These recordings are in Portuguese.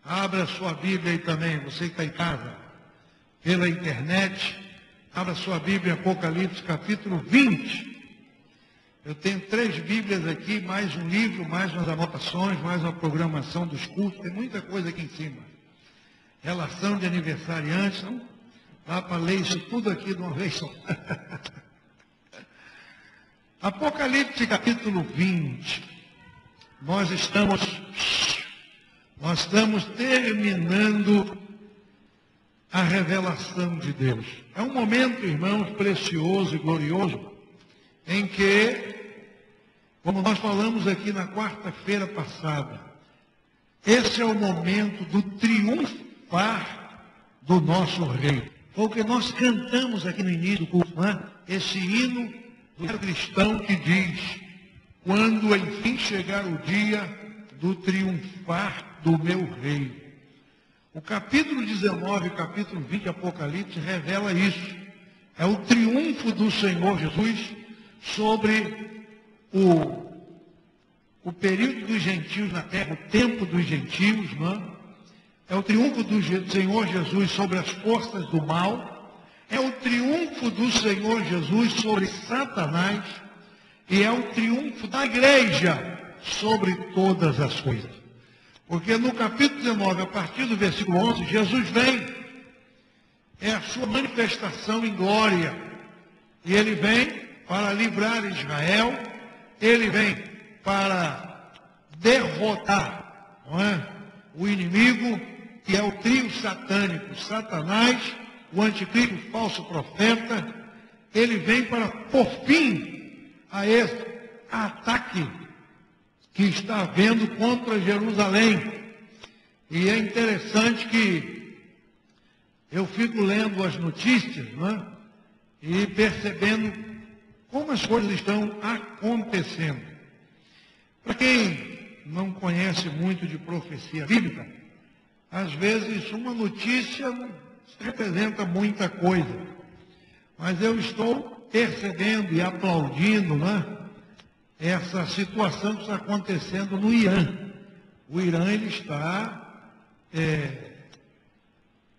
Abra sua Bíblia aí também, você que está em casa, pela internet. Abra sua Bíblia, Apocalipse, capítulo 20. Eu tenho 3 Bíblias aqui, mais um livro, mais umas anotações, mais uma programação dos cultos. Tem muita coisa aqui em cima. Relação de aniversariantes, não dá para ler isso tudo aqui de uma vez só. Apocalipse, capítulo 20. Nós estamos terminando a revelação de Deus. É um momento, irmãos, precioso e glorioso, em que, como nós falamos aqui na quarta-feira passada, esse é o momento do triunfar do nosso Rei. Foi o que nós cantamos aqui no início do culto, não é? Esse hino do cristão que diz: quando enfim chegar o dia do triunfar do meu Rei. O capítulo 19 e o capítulo 20 de Apocalipse revela isso. É o triunfo do Senhor Jesus sobre o período dos gentios na terra, o tempo dos gentios, não é? É o triunfo do Senhor Jesus sobre as forças do mal. É o triunfo do Senhor Jesus sobre Satanás. E é o triunfo da igreja sobre todas as coisas. Porque no capítulo 19, a partir do versículo 11, Jesus vem. É a sua manifestação em glória. E ele vem para livrar Israel. Ele vem para derrotar, não é, o inimigo, que é o trio satânico, Satanás, o anticristo, o falso profeta. Ele vem para pôr fim a esse ataque que está havendo contra Jerusalém. E é interessante que eu fico lendo as notícias, né, e percebendo como as coisas estão acontecendo. Para quem não conhece muito de profecia bíblica, às vezes uma notícia representa muita coisa. Mas eu estou percebendo e aplaudindo, né, essa situação que está acontecendo no Irã. O Irã, ele está,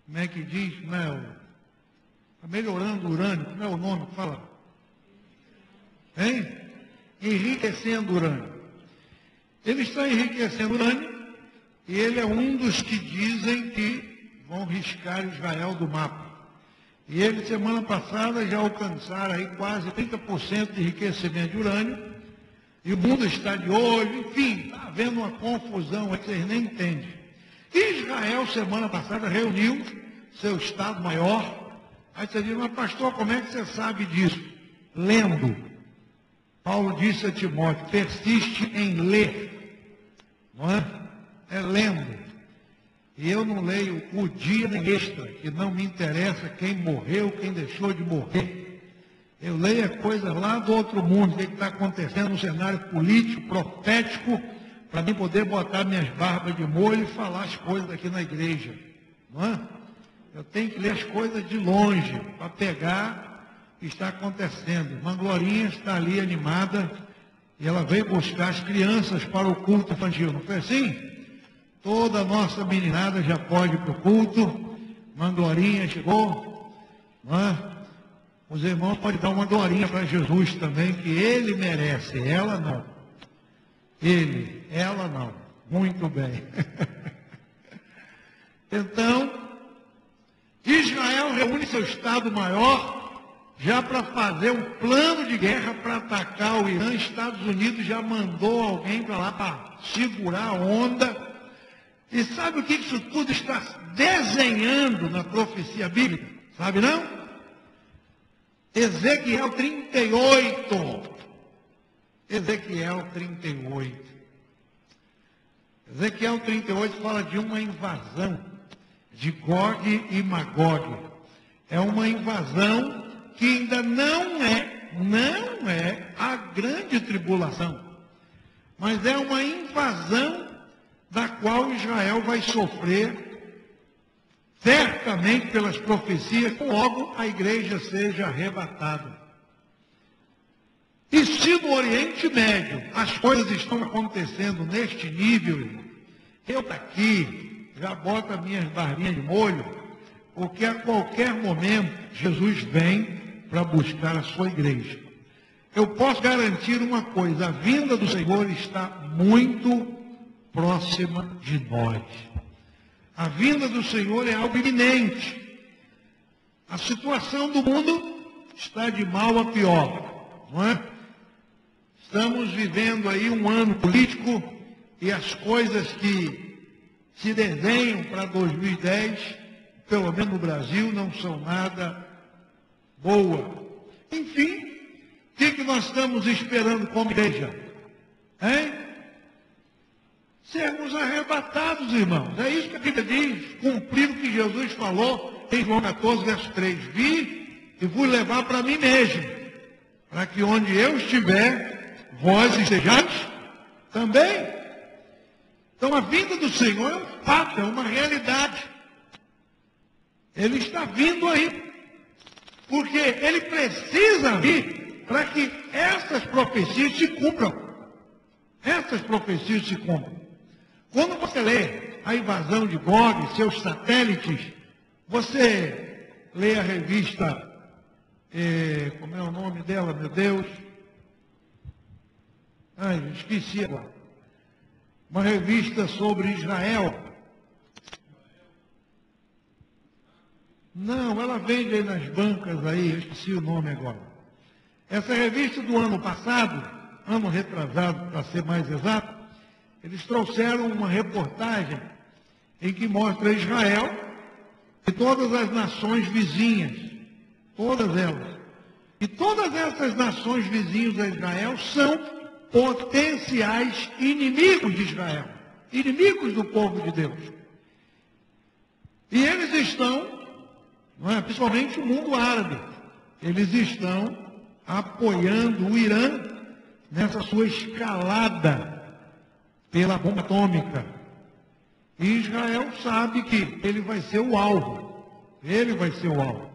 como é que diz, né, está melhorando o urânio, como é o nome que fala? Hein? Enriquecendo o urânio. Ele está enriquecendo o urânio e ele é um dos que dizem que vão riscar Israel do mapa. E eles, semana passada, já alcançaram aí quase 30% de enriquecimento de urânio. E o mundo está de olho, enfim, está havendo uma confusão aí que vocês nem entendem. Israel, semana passada, reuniu seu Estado-Maior. Aí você diz: mas pastor, como é que você sabe disso? Lendo. Paulo disse a Timóteo: persiste em ler. Não é? É lendo. E eu não leio o dia nem extra, que não me interessa quem morreu, quem deixou de morrer. Eu leio coisas lá do outro mundo, o que está acontecendo no cenário político, profético, para mim poder botar minhas barbas de molho e falar as coisas aqui na igreja. Não é? Eu tenho que ler as coisas de longe, para pegar o que está acontecendo. Irmã Glorinha está ali animada, e ela veio buscar as crianças para o culto infantil, não foi assim? Toda a nossa meninada já pode ir para o culto. Irmã Glorinha chegou, não é? Os irmãos podem dar uma glorinha para Jesus também, que ele merece, ela não. Ela não. Muito bem. Então, Israel reúne seu Estado-Maior já para fazer um plano de guerra para atacar o Irã. Estados Unidos já mandou alguém para lá para segurar a onda. E sabe o que isso tudo está desenhando na profecia bíblica? Sabe não? Ezequiel 38. Ezequiel 38. Ezequiel 38 fala de uma invasão de Gog e Magog. É uma invasão que ainda não é a grande tribulação. Mas é uma invasão da qual Israel vai sofrer certamente pelas profecias, logo a igreja seja arrebatada. E se no Oriente Médio as coisas estão acontecendo neste nível, eu estou aqui já boto as minhas barbinhas de molho, porque a qualquer momento Jesus vem para buscar a sua igreja. Eu posso garantir uma coisa, a vinda do Senhor está muito próxima de nós. A vinda do Senhor é algo iminente. A situação do mundo está de mal a pior, não é? Estamos vivendo aí um ano político e as coisas que se desenham para 2010, pelo menos no Brasil, não são nada boas. Enfim, o que nós estamos esperando como igreja? Hein? Sermos arrebatados, irmãos. É isso que a Bíblia diz. Cumprir o que Jesus falou em João 14, verso 3. Vi e vos levar para mim mesmo, para que onde eu estiver, vós estejais também. Então a vinda do Senhor é um fato, é uma realidade. Ele está vindo aí. Porque ele precisa vir para que essas profecias se cumpram. Essas profecias se cumpram. Quando você lê a invasão de Gog, seus satélites, você lê a revista, como é o nome dela, meu Deus? Ai, esqueci agora. Uma revista sobre Israel. Não, ela vende aí nas bancas aí, eu esqueci o nome agora. Essa revista do ano passado, ano retrasado para ser mais exato, eles trouxeram uma reportagem em que mostra Israel e todas as nações vizinhas, todas elas. E todas essas nações vizinhas a Israel são potenciais inimigos de Israel, inimigos do povo de Deus. E eles estão, principalmente o mundo árabe, eles estão apoiando o Irã nessa sua escalada pela bomba atômica. E Israel sabe que ele vai ser o alvo. Ele vai ser o alvo.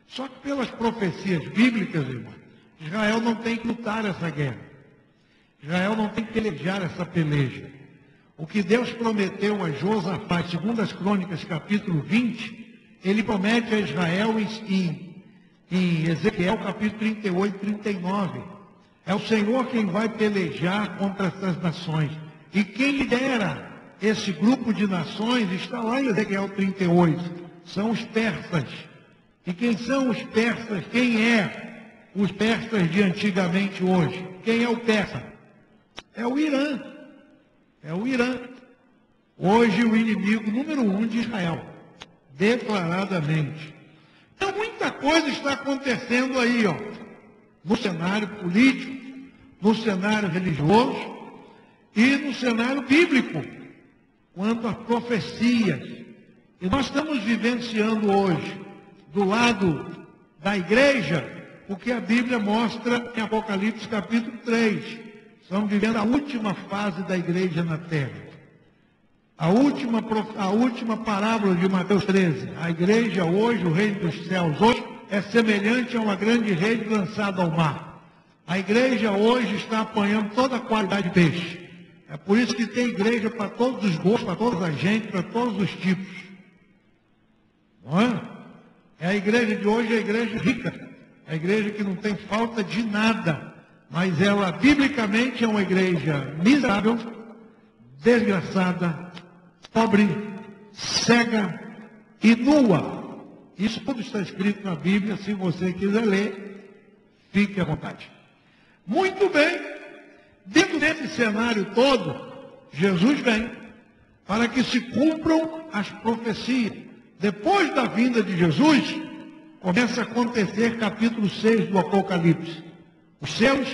Só que pelas profecias bíblicas, irmão, Israel não tem que lutar essa guerra. Israel não tem que pelejar essa peleja. O que Deus prometeu a Josafá, segundo as Crônicas, capítulo 20, ele promete a Israel em Ezequiel, capítulo 38 e 39. É o Senhor quem vai pelejar contra essas nações. E quem lidera esse grupo de nações está lá em Ezequiel 38. São os persas. E quem são os persas? Quem é os persas de antigamente hoje? Quem é o persa? É o Irã. É o Irã. Hoje o inimigo número 1 de Israel. Declaradamente. Então muita coisa está acontecendo aí, no cenário político, no cenário religioso e no cenário bíblico, quanto às profecias. E nós estamos vivenciando hoje, do lado da igreja, o que a Bíblia mostra em Apocalipse capítulo 3. Estamos vivendo a última fase da igreja na terra. A última parábola de Mateus 13. A igreja hoje, o reino dos céus hoje, é semelhante a uma grande rede lançada ao mar. A igreja hoje está apanhando toda a qualidade de peixe. É por isso que tem igreja para todos os gostos, para toda a gente, para todos os tipos. Não é? A igreja de hoje é a igreja rica. É a igreja que não tem falta de nada. Mas ela, biblicamente, é uma igreja miserável, desgraçada, pobre, cega e nua. Isso tudo está escrito na Bíblia. Se você quiser ler, fique à vontade. Muito bem. Dentro desse cenário todo, Jesus vem para que se cumpram as profecias. Depois da vinda de Jesus, começa a acontecer capítulo 6 do Apocalipse. Os céus,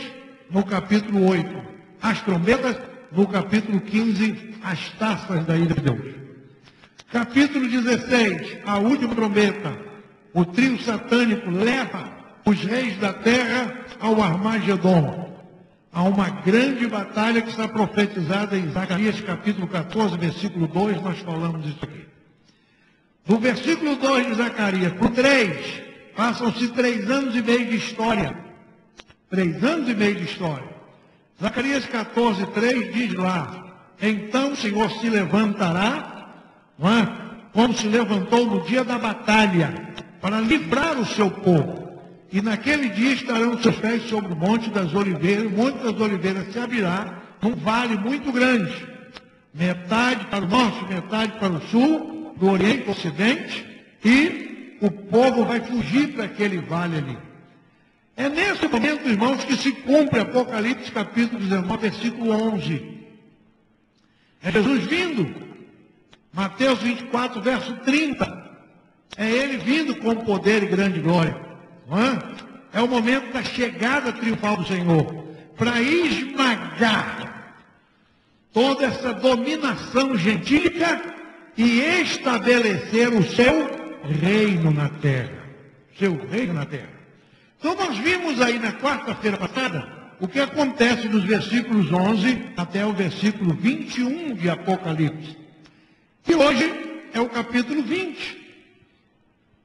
no capítulo 8. As trombetas, no capítulo 15, as taças da ira de Deus. Capítulo 16, a última trombeta. O trio satânico leva os reis da terra ao Armagedon. Há uma grande batalha que está profetizada em Zacarias capítulo 14, versículo 2, nós falamos isso aqui. Do versículo 2 de Zacarias para o 3, passam-se 3 anos e meio de história. 3 anos e meio de história. Zacarias 14, 3 diz lá: então o Senhor se levantará, como se levantou no dia da batalha, para livrar o seu povo. E naquele dia estarão seus pés sobre o Monte das Oliveiras. O Monte das Oliveiras se abrirá num vale muito grande, metade para o norte, metade para o sul, do oriente para o ocidente, e o povo vai fugir para aquele vale ali. É nesse momento, irmãos, que se cumpre Apocalipse capítulo 19, versículo 11. É Jesus vindo. Mateus 24, verso 30. É ele vindo com poder e grande glória. Não é? É o momento da chegada triunfal do Senhor, para esmagar toda essa dominação gentílica e estabelecer o seu reino na terra. Seu reino na terra. Então nós vimos aí na quarta-feira passada o que acontece dos versículos 11 até o versículo 21 de Apocalipse. E hoje é o capítulo 20.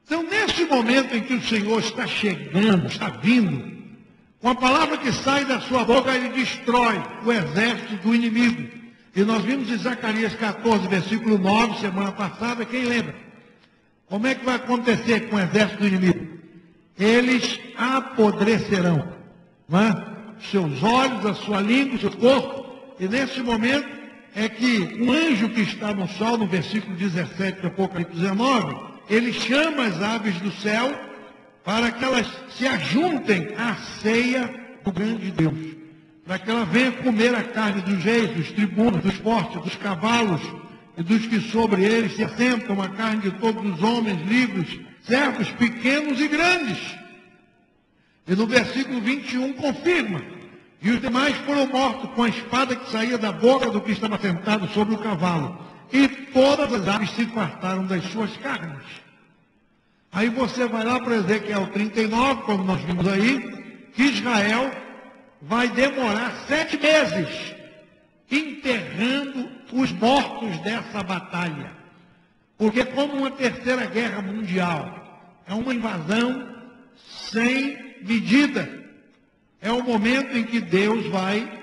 Então, nesse momento em que o Senhor está chegando, está vindo, com a palavra que sai da sua boca, ele destrói o exército do inimigo. E nós vimos em Zacarias 14, versículo 9, semana passada, quem lembra? Como é que vai acontecer com o exército do inimigo? Eles apodrecerão, não é? Seus olhos, a sua língua, o seu corpo. E nesse momento é que um anjo que está no sol, no versículo 17 de Apocalipse 19, ele chama as aves do céu para que elas se ajuntem à ceia do grande Deus. Para que ela venha comer a carne dos reis, dos tribunos, dos fortes, dos cavalos e dos que sobre eles se assentam, a carne de todos os homens livres, servos pequenos e grandes. E no versículo 21 confirma: e os demais foram mortos com a espada que saía da boca do que estava sentado sobre o cavalo. E todas as aves se fartaram das suas carnes. Aí você vai lá para Ezequiel 39, como nós vimos aí, que Israel vai demorar 7 meses enterrando os mortos dessa batalha. Porque como uma terceira guerra mundial, é uma invasão sem medida. É o momento em que Deus vai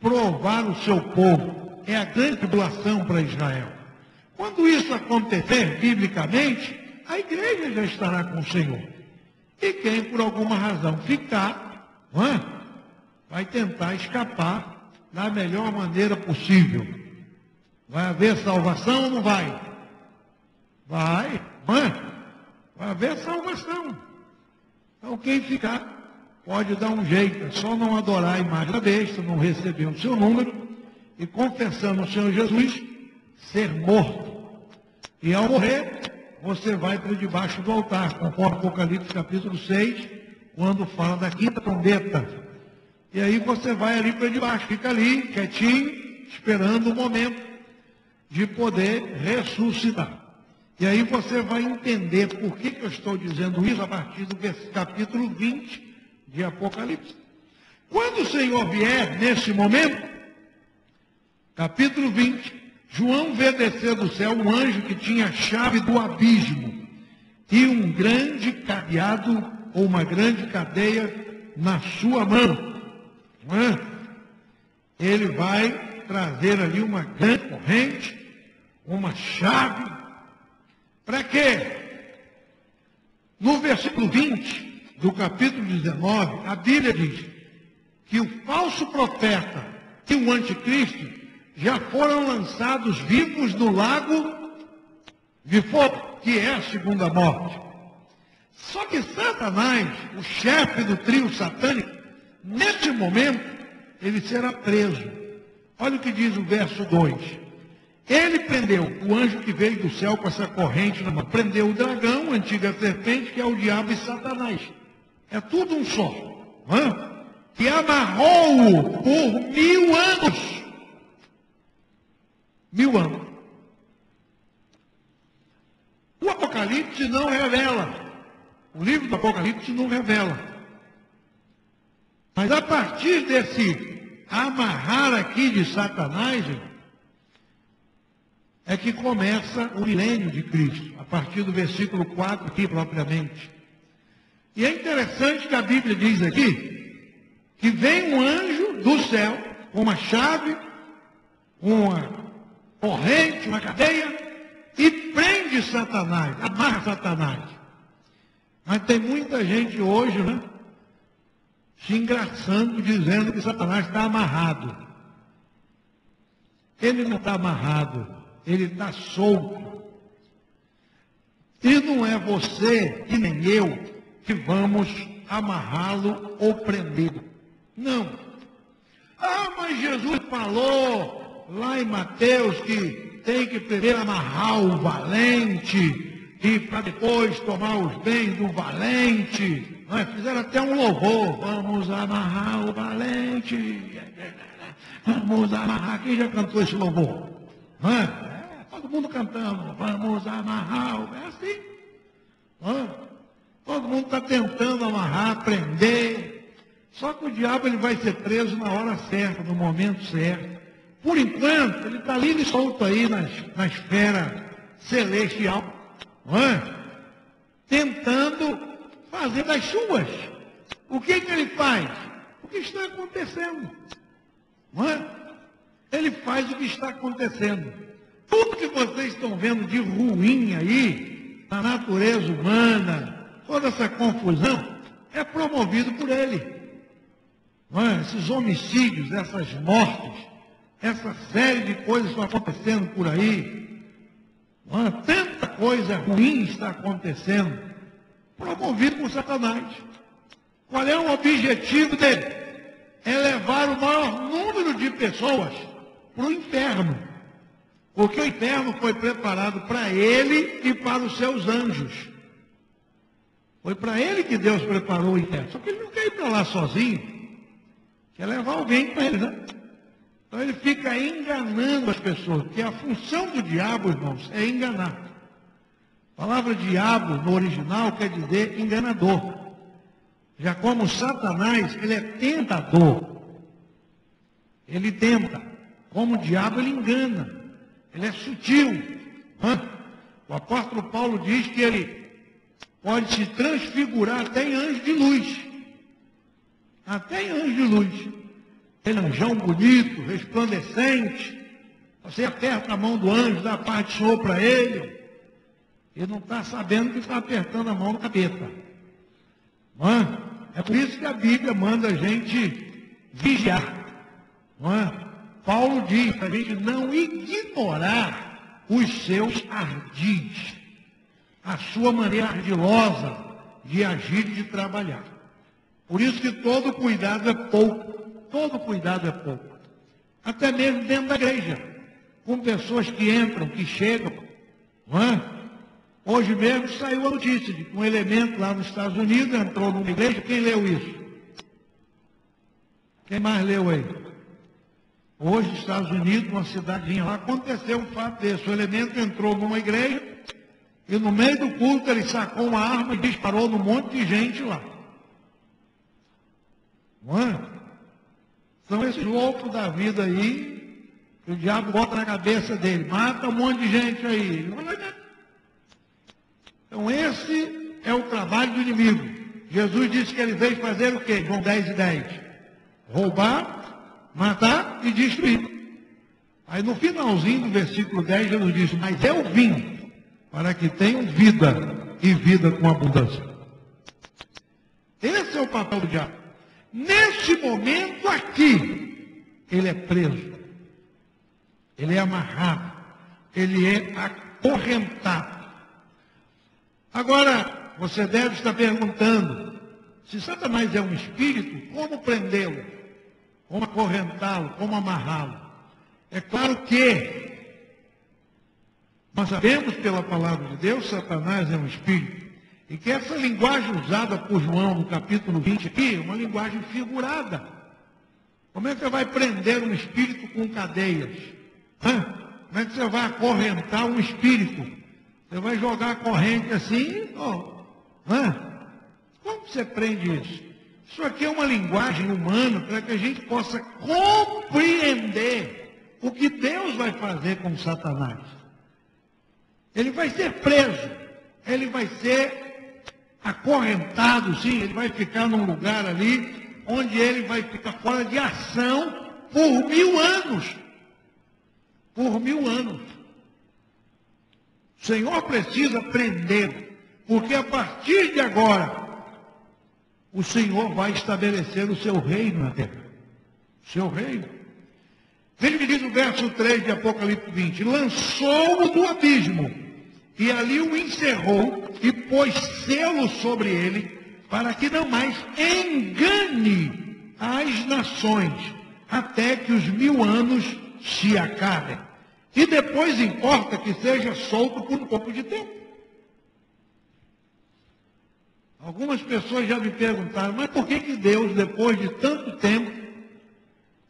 provar o seu povo. É a grande tribulação para Israel. Quando isso acontecer, biblicamente, a igreja já estará com o Senhor. E quem, por alguma razão, ficar, não é? Vai tentar escapar da melhor maneira possível. Vai haver salvação ou não vai? Vai, não é? Vai haver salvação. Então, quem ficar, pode dar um jeito. É só não adorar a imagem da besta, não receber o seu número, e confessando o Senhor Jesus, ser morto. E ao morrer, você vai para debaixo do altar, conforme Apocalipse capítulo 6, quando fala da quinta trombeta. E aí você vai ali para debaixo, fica ali, quietinho, esperando o momento de poder ressuscitar. E aí você vai entender por que eu estou dizendo isso a partir do capítulo 20 de Apocalipse. Quando o Senhor vier, nesse momento, capítulo 20, João vê descer do céu um anjo que tinha a chave do abismo e um grande cadeado ou uma grande cadeia na sua mão. Não é? Ele vai trazer ali uma grande corrente, uma chave. Para quê? No versículo 20 do capítulo 19, a Bíblia diz que o falso profeta e o anticristo já foram lançados vivos no lago de fogo, que é a segunda morte. Só que Satanás, o chefe do trio satânico, neste momento, ele será preso. Olha o que diz o verso 2. Ele prendeu o anjo que veio do céu com essa corrente na mão. Prendeu o dragão, a antiga serpente, que é o diabo e Satanás. É tudo um só. Não é? E amarrou-o por 1000 anos. 1000 anos. O Apocalipse não revela. O livro do Apocalipse não revela. Mas a partir desse amarrar aqui de Satanás, é que começa o milênio de Cristo. A partir do versículo 4 aqui propriamente. E é interessante que a Bíblia diz aqui que vem um anjo do céu com uma chave, uma corrente, uma cadeia, e prende prende Satanás, amarra Satanás. Mas tem muita gente hoje, né, se engraçando, dizendo que Satanás está amarrado. Ele não está amarrado, ele está solto. E não é você e nem eu que vamos amarrá-lo ou prendê-lo. Não. Ah, mas Jesus falou lá em Mateus que tem que primeiro amarrar o valente e para depois tomar os bens do valente. Nós fizeram até um louvor. Vamos amarrar o valente. Vamos amarrar. Quem já cantou esse louvor? Todo mundo cantando. Vamos amarrar. É assim. Todo mundo está tentando amarrar, prender. Só que o diabo ele vai ser preso na hora certa, no momento certo. Por enquanto, ele está livre e solto aí na esfera celestial. Tentando fazer das suas. O que ele faz? O que está acontecendo. Ele faz o que está acontecendo. Tudo que vocês estão vendo de ruim aí, na natureza humana, toda essa confusão, é promovido por ele. Esses homicídios, essas mortes, essa série de coisas estão acontecendo por aí. Tanta coisa ruim está acontecendo, promovido por Satanás. Qual é o objetivo dele? É levar o maior número de pessoas para o inferno. Porque o inferno foi preparado para ele e para os seus anjos. Foi para ele que Deus preparou o inferno. Só que ele não quer ir para lá sozinho. Quer levar alguém com ele, né? Então ele fica enganando as pessoas. Porque a função do diabo, irmãos, é enganar. A palavra diabo, no original, quer dizer enganador. Já como Satanás, ele é tentador. Ele tenta. Como o diabo, ele engana. Ele é sutil. O apóstolo Paulo diz que ele pode se transfigurar até em anjo de luz. Até em anjo de luz. Ele é um anjão bonito, resplandecente. Você aperta a mão do anjo, dá a paz do Senhor para ele. Ele não está sabendo que está apertando a mão do capeta. É por isso que a Bíblia manda a gente vigiar. Paulo diz para a gente não ignorar os seus ardis, a sua maneira ardilosa de agir e de trabalhar. Por isso que todo cuidado é pouco. Todo cuidado é pouco. Até mesmo dentro da igreja. Com pessoas que entram, que chegam. Hoje mesmo saiu a notícia de que um elemento lá nos Estados Unidos entrou numa igreja. Quem leu isso? Quem mais leu aí? Hoje, nos Estados Unidos, numa cidadezinha lá, aconteceu um fato desse. O elemento entrou numa igreja e no meio do culto ele sacou uma arma e disparou num monte de gente lá. São esses loucos da vida aí, que o diabo bota na cabeça dele, mata um monte de gente aí. Então esse é o trabalho do inimigo. Jesus disse que ele veio fazer o quê? João 10:10. Roubar, matar e destruir. Aí no finalzinho do versículo 10, Jesus disse, mas eu vim para que tenham vida e vida com abundância. Esse é o papel do diabo. Nesse momento aqui, ele é preso, ele é amarrado, ele é acorrentado. Agora, você deve estar perguntando, se Satanás é um espírito, como prendê-lo? Como acorrentá-lo? Como amarrá-lo? É claro que nós sabemos pela palavra de Deus, Satanás é um espírito. E que essa linguagem usada por João no capítulo 20 aqui é uma linguagem figurada. Como é que você vai prender um espírito com cadeias? Como é que você vai acorrentar um espírito? Você vai jogar a corrente assim? Como você prende isso? Isso aqui é uma linguagem humana para que a gente possa compreender o que Deus vai fazer com Satanás. Ele vai ser preso. Ele vai ser acorrentado, sim, ele vai ficar num lugar ali, onde ele vai ficar fora de ação por 1000 anos. Por 1000 anos. O Senhor precisa prendê-lo, porque a partir de agora, o Senhor vai estabelecer o seu reino na terra. O seu reino. Veja o que diz o verso 3 de Apocalipse 20. Lançou-o do abismo, e ali o encerrou, e pôs selo sobre ele, para que não mais engane as nações, até que os 1000 anos se acabem. E depois importa que seja solto por um pouco de tempo. Algumas pessoas já me perguntaram, mas por que Deus, depois de tanto tempo,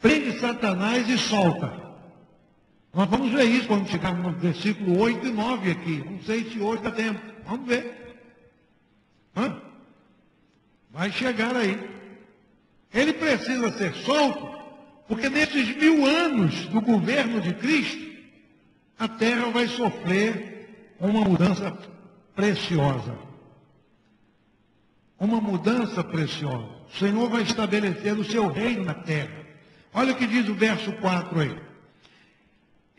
prende Satanás e solta? Nós vamos ver isso quando chegarmos no versículo 8 e 9 aqui. Não sei se hoje dá tempo. Vamos ver. Vai chegar aí. Ele precisa ser solto, porque nesses 1000 anos do governo de Cristo, a terra vai sofrer uma mudança preciosa. Uma mudança preciosa. O Senhor vai estabelecer o seu reino na terra. Olha o que diz o verso 4 aí.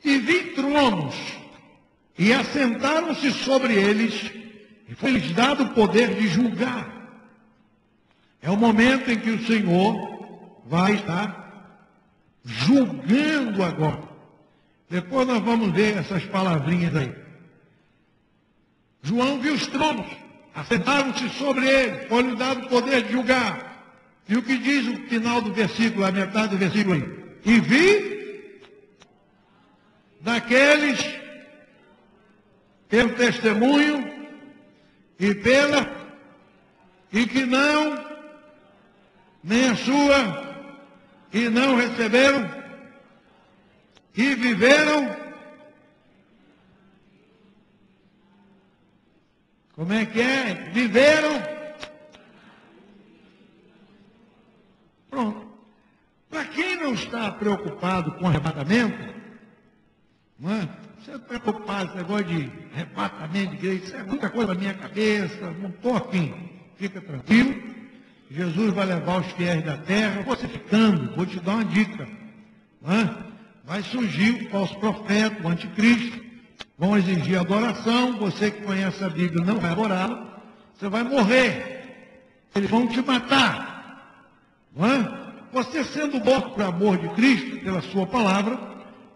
E vi tronos, e assentaram-se sobre eles, e foi-lhes dado o poder de julgar. É o momento em que o Senhor vai estar julgando agora. Depois nós vamos ver essas palavrinhas aí. João viu os tronos, assentaram-se sobre ele, foi-lhe dado o poder de julgar. E o que diz o final do versículo, a metade do versículo aí? E vi daqueles pelo testemunho e que não, nem a sua, e não receberam, e viveram. Como é que é? Viveram. Pronto. Para quem não está preocupado com arrebatamento, não é? Você está preocupado com esse negócio de arrebatamento de igreja, isso é muita coisa na minha cabeça, não estou afim. Fica tranquilo. Jesus vai levar os fiéis da terra. Você ficando, vou te dar uma dica. Não é? Vai surgir o falso profeta, o anticristo, vão exigir adoração, você que conhece a Bíblia não vai adorá-lo, você vai morrer, eles vão te matar, não é? Você sendo morto por amor de Cristo, pela sua palavra,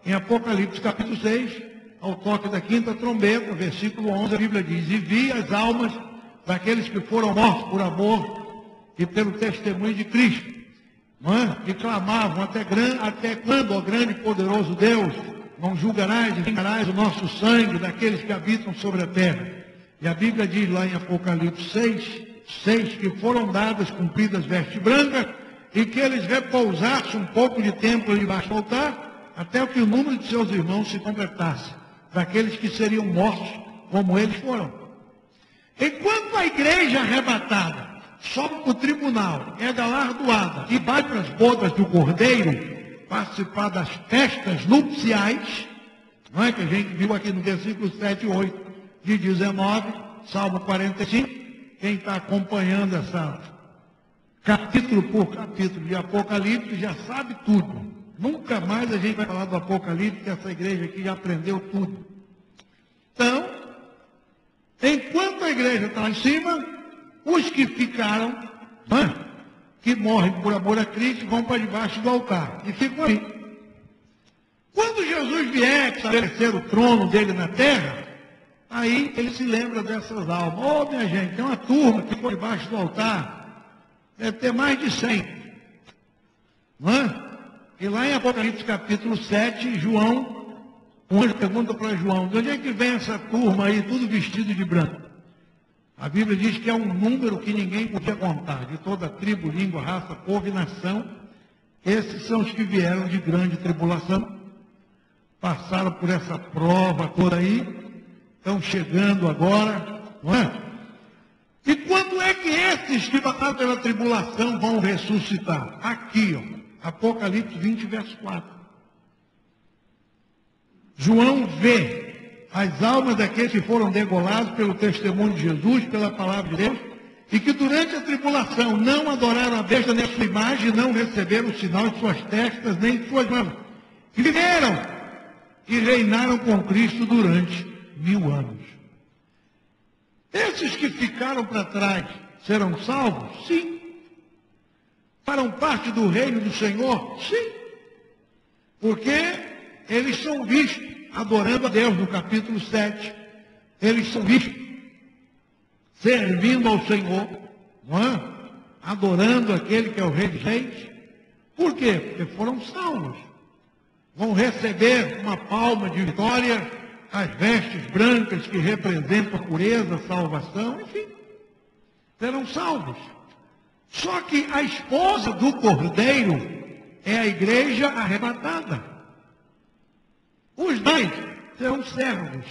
em Apocalipse capítulo 6, ao toque da 5ª trombeta, versículo 11, a Bíblia diz, e vi as almas daqueles que foram mortos por amor e pelo testemunho de Cristo, e clamavam até quando, ó grande e poderoso Deus, não julgarás e vingarás o nosso sangue daqueles que habitam sobre a terra. E a Bíblia diz lá em Apocalipse 6 que foram dadas cumpridas vestes brancas e que eles repousassem um pouco de tempo debaixo do altar, até que o número de seus irmãos se completasse, daqueles que seriam mortos como eles foram. Enquanto a igreja arrebatada sobe para o tribunal, é galardoada e vai para as bodas do Cordeiro, participar das festas nupciais, não é que a gente viu aqui no versículo 7 e 8 de 19, Salmo 45, quem está acompanhando essa capítulo por capítulo de Apocalipse já sabe tudo. Nunca mais a gente vai falar do Apocalipse, que essa igreja aqui já aprendeu tudo. Então, enquanto a igreja está lá em cima, os que ficaram, que morrem por amor a Cristo, vão para debaixo do altar e ficam ali. Quando Jesus vier estabelecer o trono dele na terra, aí ele se lembra dessas almas. Ô, minha gente, tem uma turma que ficou debaixo do altar, deve ter mais de 100. Não é? E lá em Apocalipse capítulo 7, João, um anjo pergunta para João, de onde é que vem essa turma aí, tudo vestido de branco? A Bíblia diz que é um número que ninguém podia contar, de toda tribo, língua, raça, povo e nação. Esses são os que vieram de grande tribulação, passaram por essa prova toda aí, estão chegando agora, não é? E quando é que esses que passaram pela tribulação vão ressuscitar? Aqui, ó, Apocalipse 20, verso 4. João vê as almas daqueles que foram degolados pelo testemunho de Jesus, pela palavra de Deus, e que durante a tribulação não adoraram a besta nem a sua imagem, não receberam o sinal de suas testas, nem de suas mãos. E viveram e reinaram com Cristo durante 1000 anos. Esses que ficaram para trás serão salvos? Sim. Farão parte do reino do Senhor? Sim. Porque eles são vistos adorando a Deus, no capítulo 7. Eles são vistos servindo ao Senhor, não é? Adorando aquele que é o Rei dos Reis. Por quê? Porque foram salvos. Vão receber uma palma de vitória, as vestes brancas que representam a pureza, a salvação, enfim, serão salvos. Só que a esposa do Cordeiro é a igreja arrebatada. Os demais serão servos,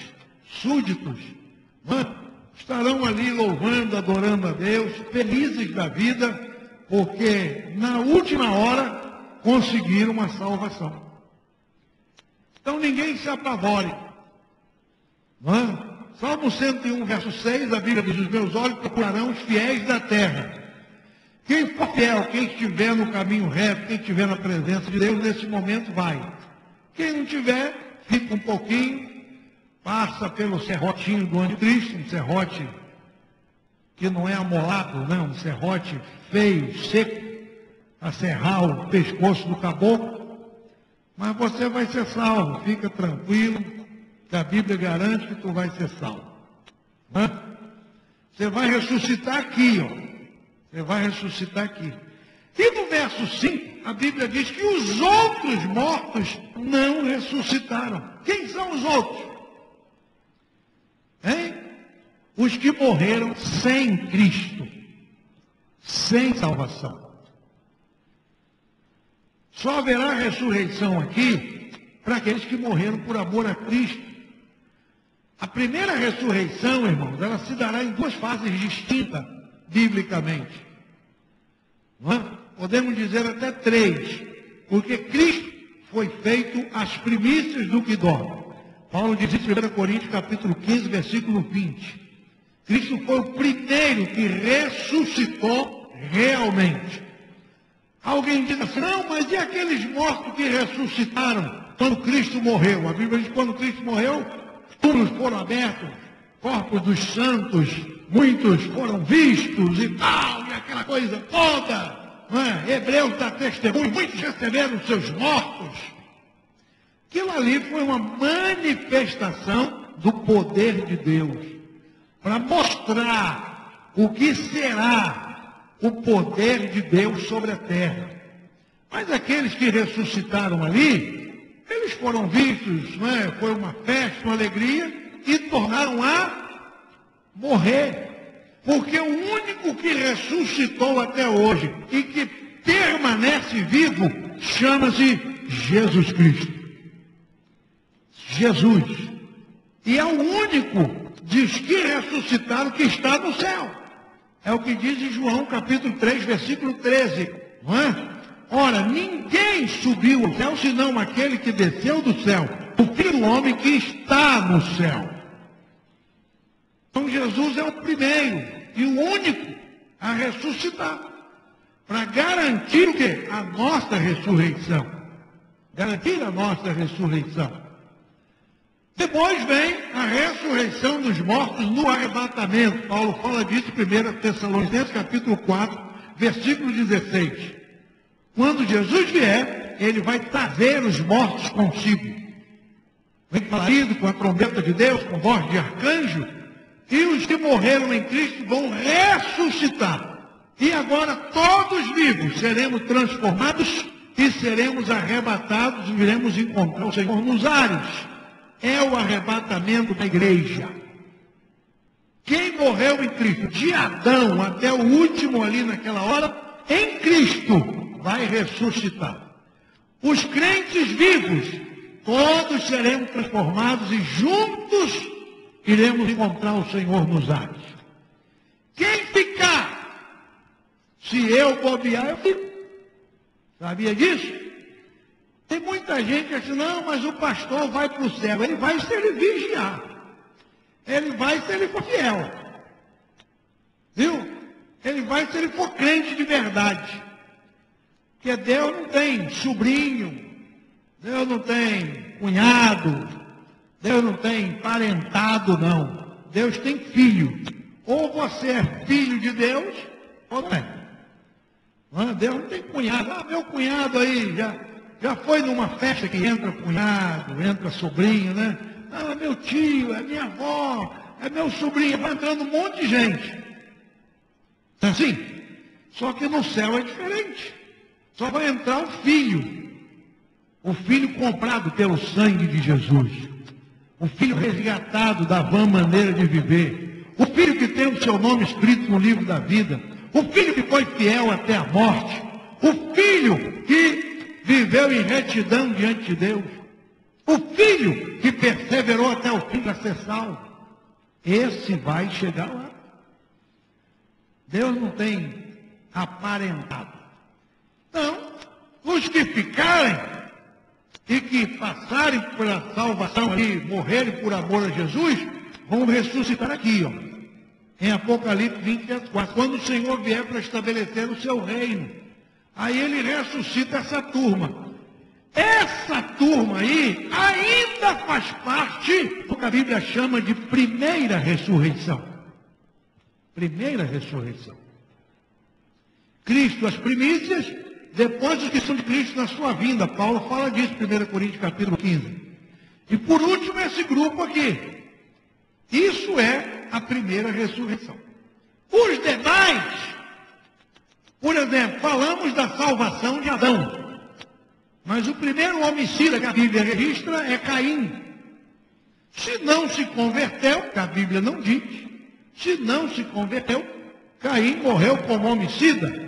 súditos, estarão ali louvando, adorando a Deus, felizes da vida, porque na última hora conseguiram uma salvação. Então ninguém se apavore. Salmo 101, verso 6, a Bíblia diz: os meus olhos procurarão os fiéis da terra. Quem for fiel, quem estiver no caminho reto, quem estiver na presença de Deus, nesse momento vai. Quem não tiver, fica um pouquinho, passa pelo serrotinho do anticristo, um serrote que não é amolado, não, um serrote feio, seco, a serrar o pescoço do caboclo. Mas você vai ser salvo, fica tranquilo, que a Bíblia garante que tu vai ser salvo. Você vai ressuscitar aqui, ó. Você vai ressuscitar aqui. E no verso 5, a Bíblia diz que os outros mortos não ressuscitaram. Quem são os outros? Hein? Os que morreram sem Cristo, sem salvação. Só haverá ressurreição aqui para aqueles que morreram por amor a Cristo. A primeira ressurreição, irmãos, ela se dará em duas fases distintas, biblicamente. Não é? Podemos dizer até 3, porque Cristo foi feito as primícias do que dorme. Paulo diz em 1 Coríntios capítulo 15, versículo 20. Cristo foi o primeiro que ressuscitou realmente. Alguém diz assim: não, mas e aqueles mortos que ressuscitaram quando Cristo morreu? A Bíblia diz que quando Cristo morreu, túmulos foram abertos, corpos dos santos, muitos foram vistos e tal, e aquela coisa toda. Não é? Hebreus dá testemunho, muitos receberam seus mortos. Aquilo ali foi uma manifestação do poder de Deus, para mostrar o que será o poder de Deus sobre a terra. Mas aqueles que ressuscitaram ali, eles foram vistos, não é? Foi uma festa, uma alegria, e tornaram a morrer. Porque o único que ressuscitou até hoje e que permanece vivo chama-se Jesus Cristo. Jesus. E é o único dos que ressuscitaram que está no céu. É o que diz em João capítulo 3, versículo 13. Não é? Ora, ninguém subiu ao céu senão aquele que desceu do céu, o Filho do Homem que está no céu. Então Jesus é o primeiro e o único a ressuscitar, para garantir o quê? A nossa ressurreição. Garantir a nossa ressurreição. Depois vem a ressurreição dos mortos no arrebatamento. Paulo fala disso em 1 Tessalonicenses capítulo 4, versículo 16. Quando Jesus vier, ele vai trazer os mortos consigo. Vem falido com a trombeta de Deus, com voz de arcanjo, e os que morreram em Cristo vão ressuscitar. E agora todos vivos seremos transformados e seremos arrebatados e viremos encontrar o Senhor nos ares. É o arrebatamento da igreja. Quem morreu em Cristo, de Adão até o último ali naquela hora, em Cristo, vai ressuscitar. Os crentes vivos, todos seremos transformados e juntos iremos encontrar o Senhor nos ares. Quem ficar, se eu bobear, eu fico. Sabia disso? Tem muita gente que diz, não, mas o pastor vai para o céu. Ele vai se ele vigiar. Ele vai se ele for fiel. Viu? Ele vai se ele for crente de verdade. Porque Deus não tem sobrinho, Deus não tem cunhado, Deus não tem parentado, não. Deus tem filho. Ou você é filho de Deus, ou não é. Deus não tem cunhado. Ah, meu cunhado aí já foi numa festa que entra cunhado, entra sobrinho, né? Ah, meu tio, é minha avó, é meu sobrinho. Vai entrando um monte de gente. Assim? Só que no céu é diferente. Só vai entrar o filho. O filho comprado pelo sangue de Jesus. O filho resgatado da vã maneira de viver. O filho que tem o seu nome escrito no livro da vida. O filho que foi fiel até a morte. O filho que viveu em retidão diante de Deus. O filho que perseverou até o fim para ser salvo. Esse vai chegar lá. Deus não tem aparentado. Não. Os que ficarem e que passarem pela salvação ali, morrerem por amor a Jesus, vão ressuscitar aqui, ó. Em Apocalipse 24, quando o Senhor vier para estabelecer o seu reino. Aí ele ressuscita essa turma. Essa turma aí ainda faz parte do que a Bíblia chama de primeira ressurreição. Primeira ressurreição. Cristo, as primícias, depois os que são de Cristo na sua vinda. Paulo fala disso, 1 Coríntios capítulo 15. E por último, esse grupo aqui. Isso é a primeira ressurreição. Os demais, por exemplo, falamos da salvação de Adão. Mas o primeiro homicida que a Bíblia registra é Caim. Se não se converteu, que a Bíblia não diz, se não se converteu, Caim morreu como homicida.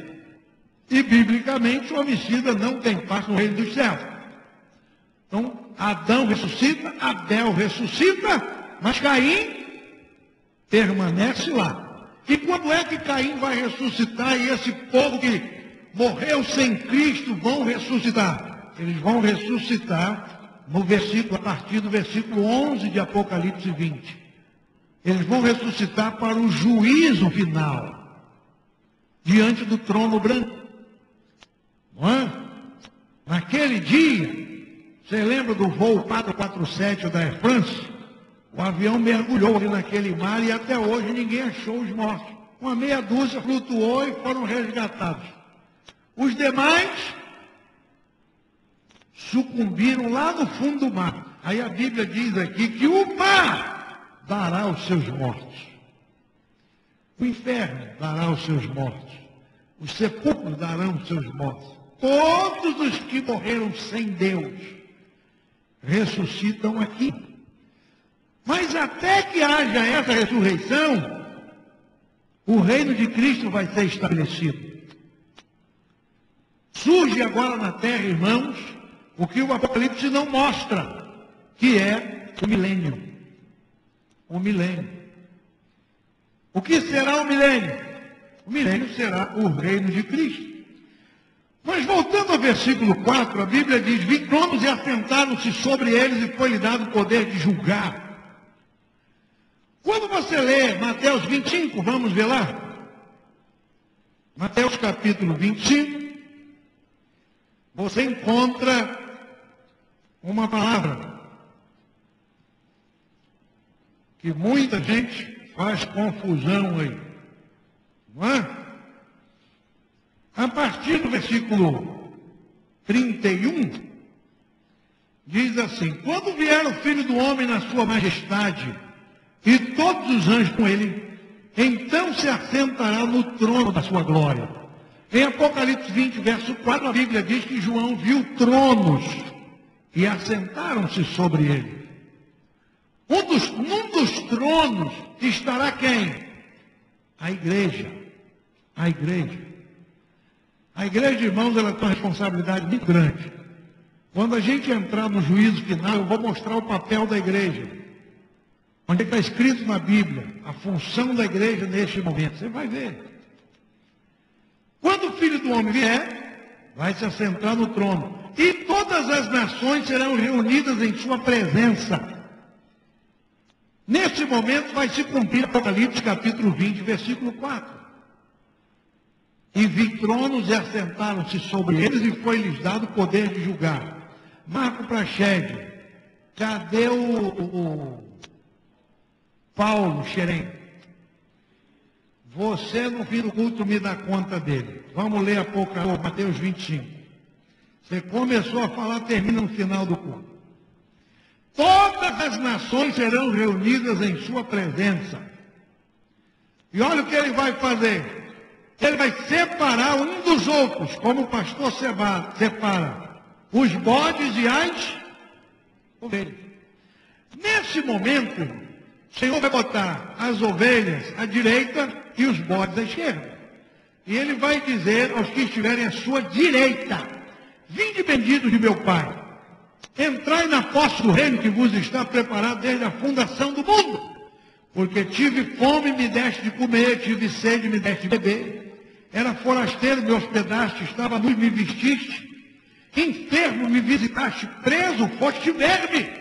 E, biblicamente, o homicida não tem parte no reino dos céus. Então, Adão ressuscita, Abel ressuscita, mas Caim permanece lá. E quando é que Caim vai ressuscitar e esse povo que morreu sem Cristo vão ressuscitar? Eles vão ressuscitar no versículo, a partir do versículo 11 de Apocalipse 20. Eles vão ressuscitar para o juízo final, diante do trono branco. Não é? Naquele dia, você lembra do voo 447 da Air France? O avião mergulhou ali naquele mar e até hoje ninguém achou os mortos. Uma meia dúzia flutuou e foram resgatados. Os demais sucumbiram lá no fundo do mar. Aí a Bíblia diz aqui que o mar dará os seus mortos. O inferno dará os seus mortos. Os sepulcros darão os seus mortos. Todos os que morreram sem Deus ressuscitam aqui. Mas até que haja essa ressurreição, o reino de Cristo vai ser estabelecido. Surge agora na terra, irmãos, o que o Apocalipse não mostra, que é o milênio. O milênio. O que será o milênio? O milênio será o reino de Cristo. Mas voltando ao versículo 4, a Bíblia diz: vi tronos e assentaram-se sobre eles e foi-lhe dado o poder de julgar. Quando você lê Mateus 25, vamos ver lá? Mateus capítulo 25, você encontra uma palavra que muita gente faz confusão aí. Não é? A partir do versículo 31, diz assim: quando vier o Filho do Homem na sua majestade, e todos os anjos com ele, então se assentará no trono da sua glória. Em Apocalipse 20, verso 4, a Bíblia diz que João viu tronos e assentaram-se sobre ele. Num dos tronos estará quem? A igreja. A igreja. A igreja, irmãos, ela tem uma responsabilidade muito grande. Quando a gente entrar no juízo final, eu vou mostrar o papel da igreja. Onde está escrito na Bíblia a função da igreja neste momento. Você vai ver. Quando o Filho do Homem vier, vai se assentar no trono. E todas as nações serão reunidas em sua presença. Nesse momento vai se cumprir Apocalipse capítulo 20, versículo 4. E vi tronos e assentaram-se sobre eles e foi-lhes dado o poder de julgar. Marco Prachede, Cadê o Paulo Xerém? Você, no fim do culto, me dá conta dele. Vamos ler a pouco, Mateus 25. Você começou a falar, termina no final do culto. Todas as nações serão reunidas em sua presença. E olha o que ele vai fazer. Ele vai separar um dos outros, como o pastor separa os bodes e as ovelhas. Nesse momento, o Senhor vai botar as ovelhas à direita e os bodes à esquerda. E ele vai dizer aos que estiverem à sua direita: vinde benditos de meu Pai, entrai na posse do reino que vos está preparado desde a fundação do mundo. Porque tive fome, me deste de comer, tive sede, me deste de beber. Era forasteiro, me hospedaste, estava nu, me vestiste. Enfermo, me visitaste, preso, foste ver-me.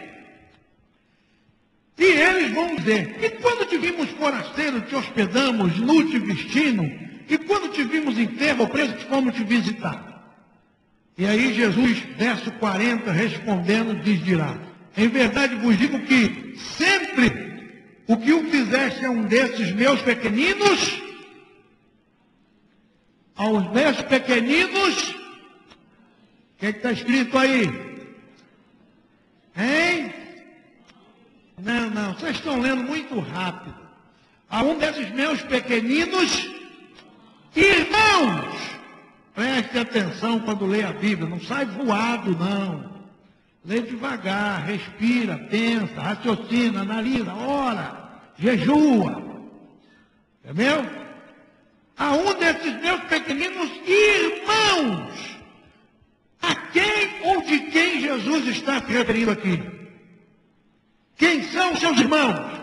E eles vão dizer: e quando te vimos forasteiro, te hospedamos, nu te vestindo? E quando te vimos enfermo ou preso, fomos te visitar? E aí Jesus, verso 40, respondendo, lhes dirá: em verdade vos digo que sempre o que o fizeste a um desses meus pequeninos, aos meus pequeninos, o que está escrito aí? Hein? Não, vocês estão lendo muito rápido. A um desses meus pequeninos irmãos, preste atenção quando lê a Bíblia, não sai voado, não. Lê devagar, respira, pensa, raciocina, analisa, ora, jejua. Entendeu? A um desses meus pequeninos irmãos, a quem ou de quem Jesus está se referindo aqui? Quem são os seus irmãos?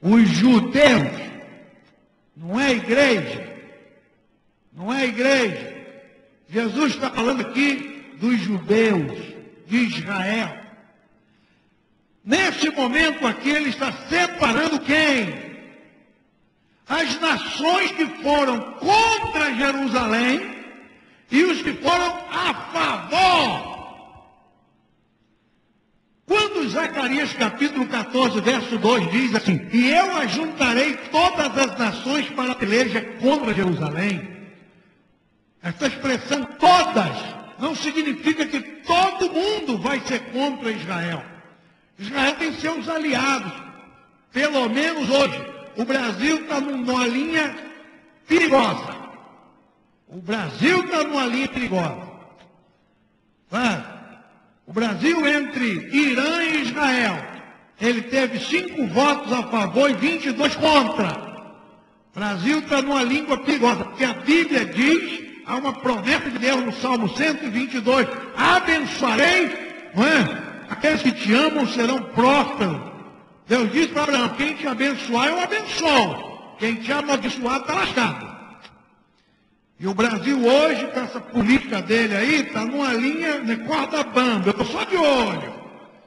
Os judeus. Não é igreja. Não é igreja. Jesus está falando aqui dos judeus, de Israel. Nesse momento aqui, ele está separando quem? As nações que foram contra Jerusalém e os que foram a favor. Quando Zacarias capítulo 14, verso 2 diz assim: e eu ajuntarei todas as nações para a peleja contra Jerusalém. Essa expressão todas não significa que todo mundo vai ser contra Israel. Israel tem seus aliados. Pelo menos hoje, o Brasil está numa linha perigosa. O Brasil está numa linha perigosa. O Brasil, entre Irã e Israel, ele teve 5 votos a favor e 22 contra. O Brasil está numa língua perigosa, porque a Bíblia diz, há uma promessa de Deus no Salmo 122, abençoarei, não é? Aqueles que te amam serão prósperos. Deus diz para Abraão: quem te abençoar, eu abençoo. Quem te amaldiçoar, está lascado. E o Brasil hoje, com essa política dele aí, está numa linha de corda bamba. Eu estou só de olho.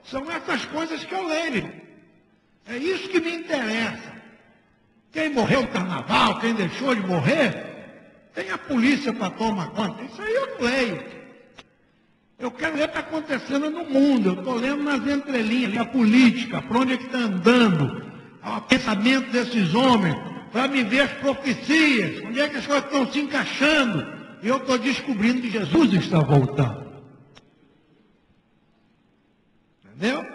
São essas coisas que eu leio. É isso que me interessa. Quem morreu no carnaval, quem deixou de morrer, tem a polícia para tomar conta. Isso aí eu não leio. Eu quero ver o que está acontecendo no mundo. Eu estou lendo nas entrelinhas, a política, para onde é que está andando, o pensamento desses homens, para me ver as profecias, onde é que as coisas estão se encaixando. E eu estou descobrindo que Jesus está voltando. Entendeu?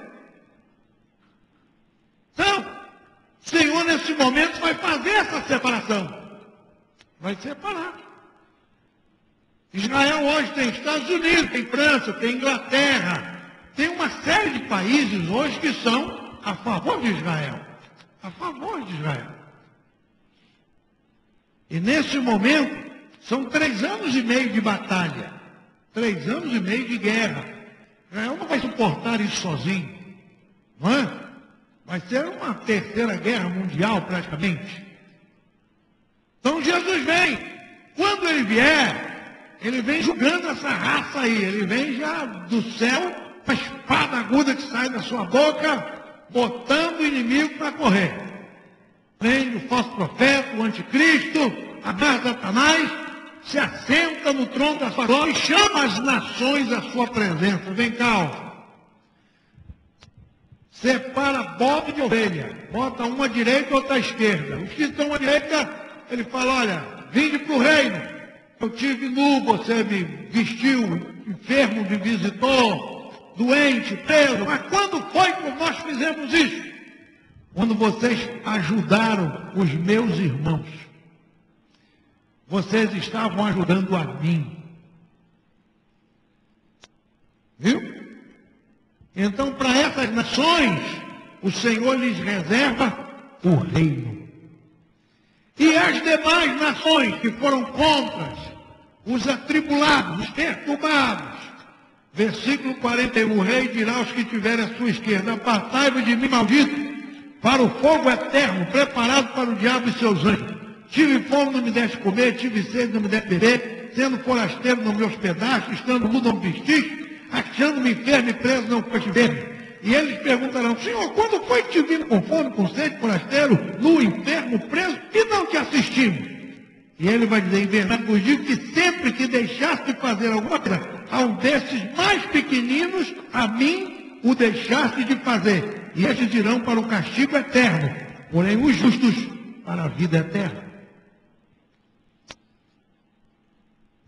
Então, o Senhor nesse momento vai fazer essa separação. Vai separar. Israel hoje tem Estados Unidos, tem França, tem Inglaterra. Tem uma série de países hoje que são a favor de Israel. A favor de Israel. E nesse momento, são 3 anos e meio de batalha. 3 anos e meio de guerra. Israel não vai suportar isso sozinho. Não é? Vai ser uma 3ª guerra mundial praticamente. Então Jesus vem. Quando ele vier, ele vem julgando essa raça aí. Ele vem já do céu, com a espada aguda que sai da sua boca, botando o inimigo para correr. Prende o falso profeta, o anticristo, agarra Satanás, se assenta no trono da sua glória e chama as nações à sua presença. Vem cá, ó. separa bode de ovelha, bota uma à direita e outra à esquerda. Os que estão à direita, ele fala, olha, vinde para o reino. Eu tive nu, você me vestiu, enfermo me visitou, doente, preso. Mas quando foi que nós fizemos isso? Quando vocês ajudaram os meus irmãos. Vocês estavam ajudando a mim. Viu? Então, para essas nações, o Senhor lhes reserva o reino. E as demais nações que foram contra, os atribulados, os perturbados. Versículo 41, o rei dirá aos que tiverem à sua esquerda, apartai-vos de mim, maldito, para o fogo eterno, preparado para o diabo e seus anjos. Tive fome, não me deste comer, tive sede, não me deste beber, sendo forasteiro, não me hospedaste, estando nu, não me vestiste, achando-me enfermo e preso, não foste ver-me. E eles perguntarão, Senhor, quando foi que te vimos com fome, com sede, forasteiro, nu, enfermo, preso, e não te assistimos? E ele vai dizer, em verdade vos digo que sempre que deixaste de fazer alguma coisa a um desses mais pequeninos, a mim o deixaste de fazer. E estes irão para o castigo eterno, porém os justos para a vida eterna.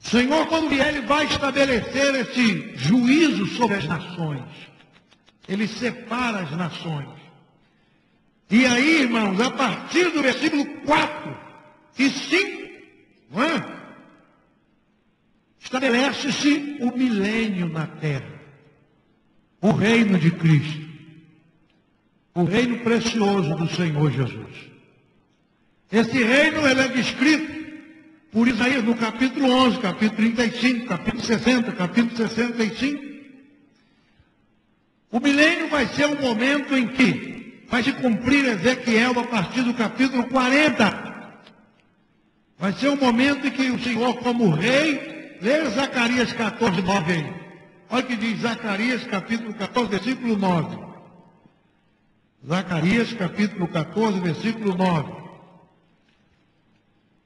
O Senhor, quando vier, Ele vai estabelecer esse juízo sobre as nações. Ele separa as nações. E aí, irmãos, a partir do versículo 4 e 5, não é? Estabelece-se o milênio na terra. O reino de Cristo. O reino precioso do Senhor Jesus. Esse reino, ele é descrito por Isaías no capítulo 11, capítulo 35, capítulo 60, capítulo 65. O milênio vai ser um momento em que vai se cumprir Ezequiel a partir do capítulo 40. Vai ser um momento em que o Senhor, como rei, lê Zacarias 14, 9 aí. Olha o que diz Zacarias capítulo 14, versículo 9. Zacarias capítulo 14, versículo 9.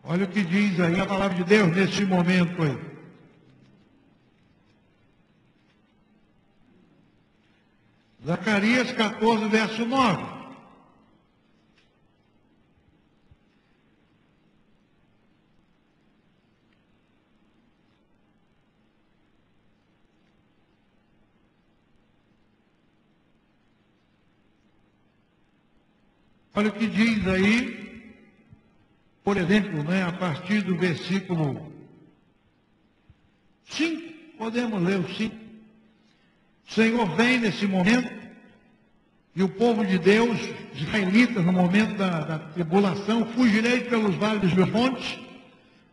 Olha o que diz aí a palavra de Deus nesse momento aí. Zacarias 14, verso 9. Olha o que diz aí, por exemplo, né, a partir do versículo 5, podemos ler o 5. O Senhor vem nesse momento, e o povo de Deus, os israelitas, no momento da tribulação, fugireis pelos vales dos meus montes,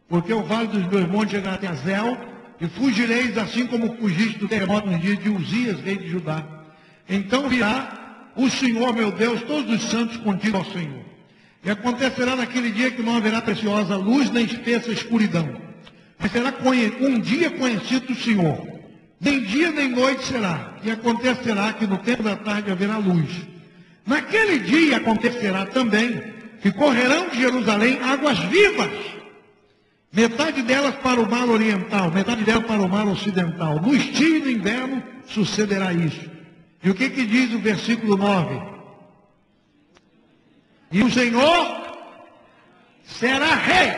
porque o vale dos meus montes chegará até Azel, e fugireis assim como fugiste do terremoto nos dias de Uzias, rei de Judá. Então virá o Senhor, meu Deus, todos os santos contigo ao Senhor. E acontecerá naquele dia que não haverá preciosa luz, nem espessa escuridão. Mas será um dia conhecido do Senhor. Nem dia nem noite será. E acontecerá que no tempo da tarde haverá luz. Naquele dia acontecerá também que correrão de Jerusalém águas vivas. Metade delas para o mar oriental, metade delas para o mar ocidental. No estio e no inverno sucederá isso. E o que diz o versículo 9? E o Senhor será rei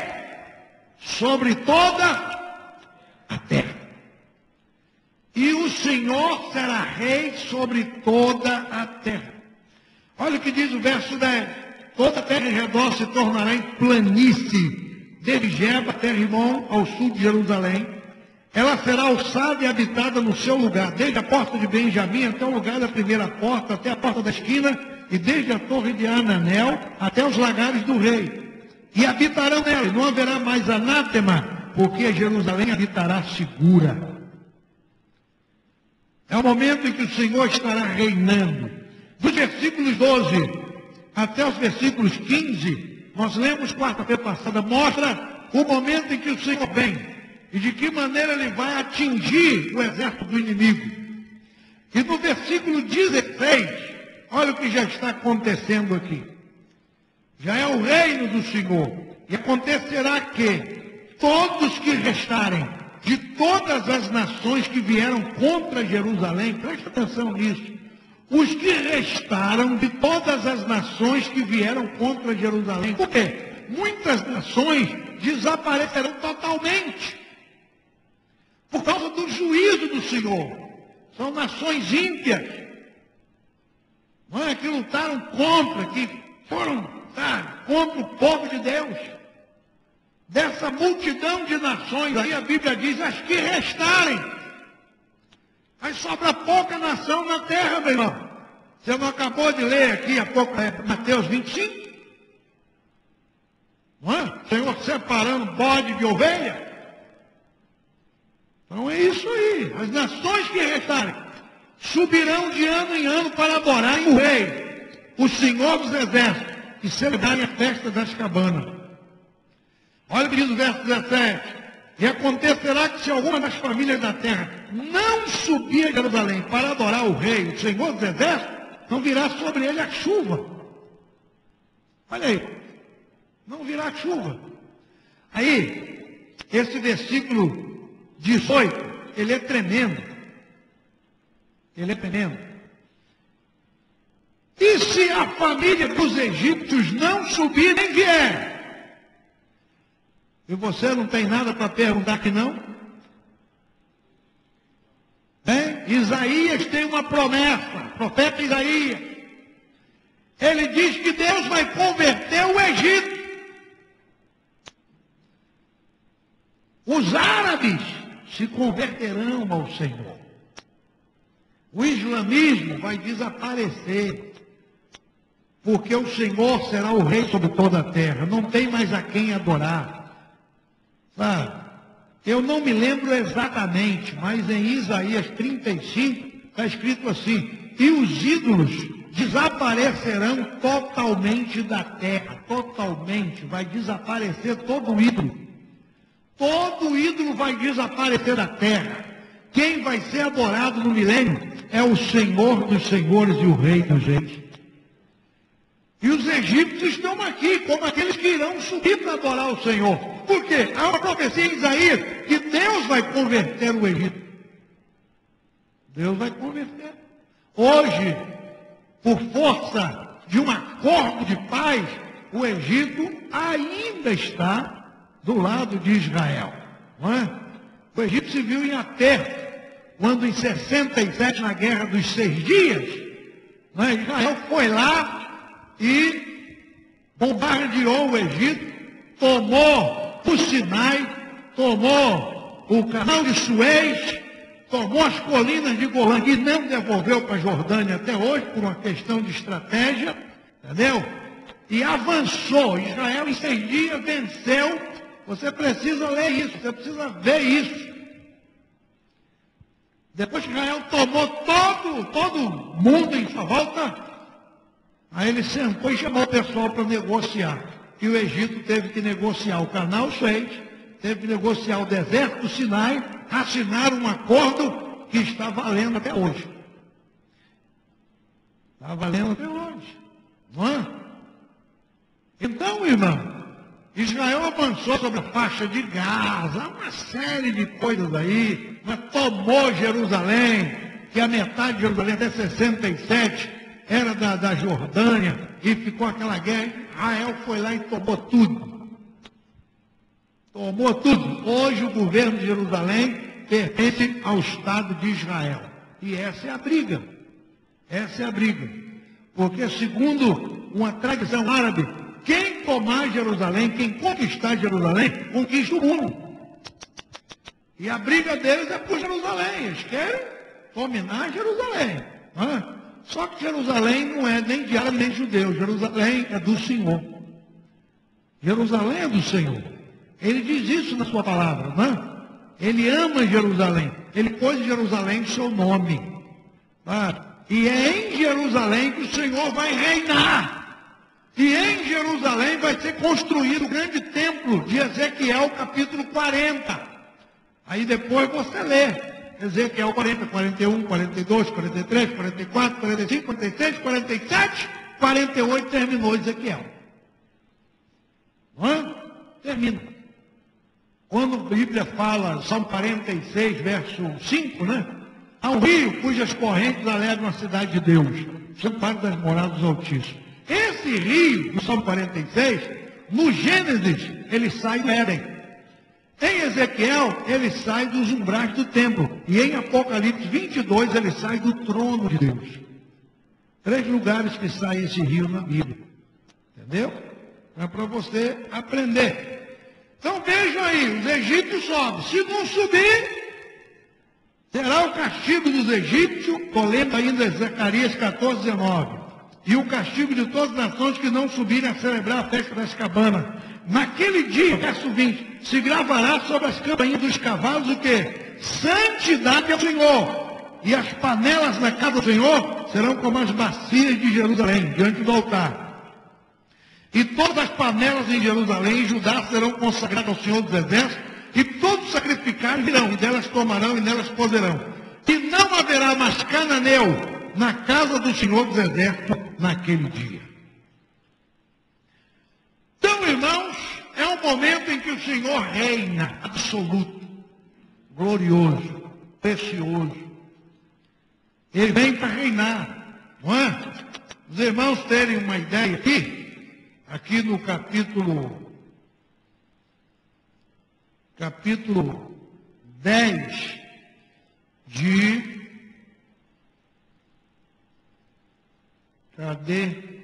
sobre toda a terra. E o Senhor será rei sobre toda a terra. Olha o que diz o verso 10. Toda a terra em redor se tornará em planície, desde Geba até Rimon, ao sul de Jerusalém. Ela será alçada e habitada no seu lugar, desde a porta de Benjamim até o lugar da primeira porta, até a porta da esquina, e desde a torre de Ananel até os lagares do rei. E habitarão nela, e não haverá mais anátema, porque Jerusalém habitará segura. É o momento em que o Senhor estará reinando. Dos versículos 12 até os versículos 15, nós lemos quarta-feira passada, mostra o momento em que o Senhor vem. E de que maneira ele vai atingir o exército do inimigo. E no versículo 16, olha o que já está acontecendo aqui. Já é o reino do Senhor. E acontecerá que todos que restarem de todas as nações que vieram contra Jerusalém, preste atenção nisso, os que restaram de todas as nações que vieram contra Jerusalém. Por quê? Muitas nações desaparecerão totalmente por causa do juízo do Senhor. São nações ímpias, não é? Que lutaram contra, que foram contra o povo de Deus. Dessa multidão de nações, aí a Bíblia diz, as que restarem. Aí sobra pouca nação na terra, meu irmão. Você não acabou de ler aqui há pouco, Mateus 25? Não é? O Senhor separando bode de ovelha. Então é isso aí. As nações que restarem subirão de ano em ano para adorarem o Rei, o Senhor dos Exércitos, e celebrarem a festa das cabanas. Olha o que diz o verso 17. E acontecerá que se alguma das famílias da terra não subir a Jerusalém para adorar o Rei, o Senhor dos Exércitos, não virá sobre ele a chuva. Olha aí. Não virá chuva. Aí, esse versículo 18, ele é tremendo. Ele é tremendo. E se a família dos egípcios não subir nem vier? E você não tem nada para perguntar aqui não? Isaías tem uma promessa, profeta Isaías. Ele diz que Deus vai converter o Egito. Os árabes se converterão ao Senhor. O islamismo vai desaparecer. Porque o Senhor será o rei sobre toda a terra. Não tem mais a quem adorar. Sabe? Eu não me lembro exatamente, mas em Isaías 35 está escrito assim: e os ídolos desaparecerão totalmente da terra. Totalmente. Vai desaparecer todo o ídolo. Todo ídolo vai desaparecer da terra. Quem vai ser adorado no milênio é o Senhor dos senhores e o Rei dos reis. E os egípcios estão aqui, como aqueles que irão subir para adorar o Senhor. Por quê? Há uma profecia em Isaías que Deus vai converter o Egito. Deus vai converter. Hoje, por força de um acordo de paz, o Egito ainda está do lado de Israel. Não é? O Egito se viu em aperto quando em 67, na Guerra dos 6 Dias, não é? Israel foi lá e bombardeou o Egito, tomou o Sinai, tomou o canal de Suez, tomou as colinas de Golã, e não devolveu para a Jordânia até hoje, por uma questão de estratégia, entendeu? E avançou. Israel em 6 dias venceu. Você precisa ler isso, você precisa ver isso. Depois que Israel tomou todo mundo em sua volta, aí ele sentou e chamou o pessoal para negociar. E o Egito teve que negociar o canal Suez, teve que negociar o deserto do Sinai, assinaram um acordo que está valendo até hoje. Está valendo até hoje. Não é? Então, irmão, Israel avançou sobre a faixa de Gaza, uma série de coisas aí, mas tomou Jerusalém, que a metade de Jerusalém até 67 era da Jordânia, e ficou aquela guerra. Israel foi lá e tomou tudo. Tomou tudo. Hoje o governo de Jerusalém pertence ao Estado de Israel. E essa é a briga. Essa é a briga. Porque segundo uma tradição árabe, quem tomar Jerusalém, quem conquistar Jerusalém, conquista o mundo. E a briga deles é por Jerusalém. Eles querem dominar Jerusalém. Não é? Só que Jerusalém não é nem de árabe nem de judeu. Jerusalém é do Senhor. Jerusalém é do Senhor. Ele diz isso na sua palavra, não é? Ele ama Jerusalém. Ele pôs Jerusalém em seu nome. Tá? E é em Jerusalém que o Senhor vai reinar. E em Jerusalém vai ser construído o grande templo de Ezequiel, capítulo 40. Aí depois você lê. Ezequiel 40, 41, 42, 43, 44, 45, 46, 47, 48, terminou Ezequiel. Não é? Termina. Quando a Bíblia fala, Salmo 46, verso 5, né? Há um rio cujas correntes alegram a cidade de Deus, Santuário das Moradas do Altíssimo. Esse rio, no Salmo 46, no Gênesis, ele sai do Éden. Em Ezequiel, ele sai dos umbrais do templo. E em Apocalipse 22, ele sai do trono de Deus. 3 lugares que sai esse rio na Bíblia. Entendeu? É para você aprender. Então vejam aí, os egípcios sobem. Se não subir, será o castigo dos egípcios, estou lendo ainda Zacarias 14, 19. E o castigo de todas as nações que não subirem a celebrar a festa das cabanas. Naquele dia, verso 20, se gravará sobre as campainhas dos cavalos o quê? Santidade ao Senhor. E as panelas na casa do Senhor serão como as bacias de Jerusalém, diante do altar. E todas as panelas em Jerusalém e Judá serão consagradas ao Senhor dos Exércitos, e todos os sacrificados virão, e delas tomarão e nelas poderão. E não haverá mais cananeu na casa do Senhor dos Exércitos naquele dia. Então, irmãos, é um momento em que o Senhor reina, absoluto, glorioso, precioso. Ele vem para reinar, não é? Os irmãos terem uma ideia aqui no capítulo 10 de... Cadê?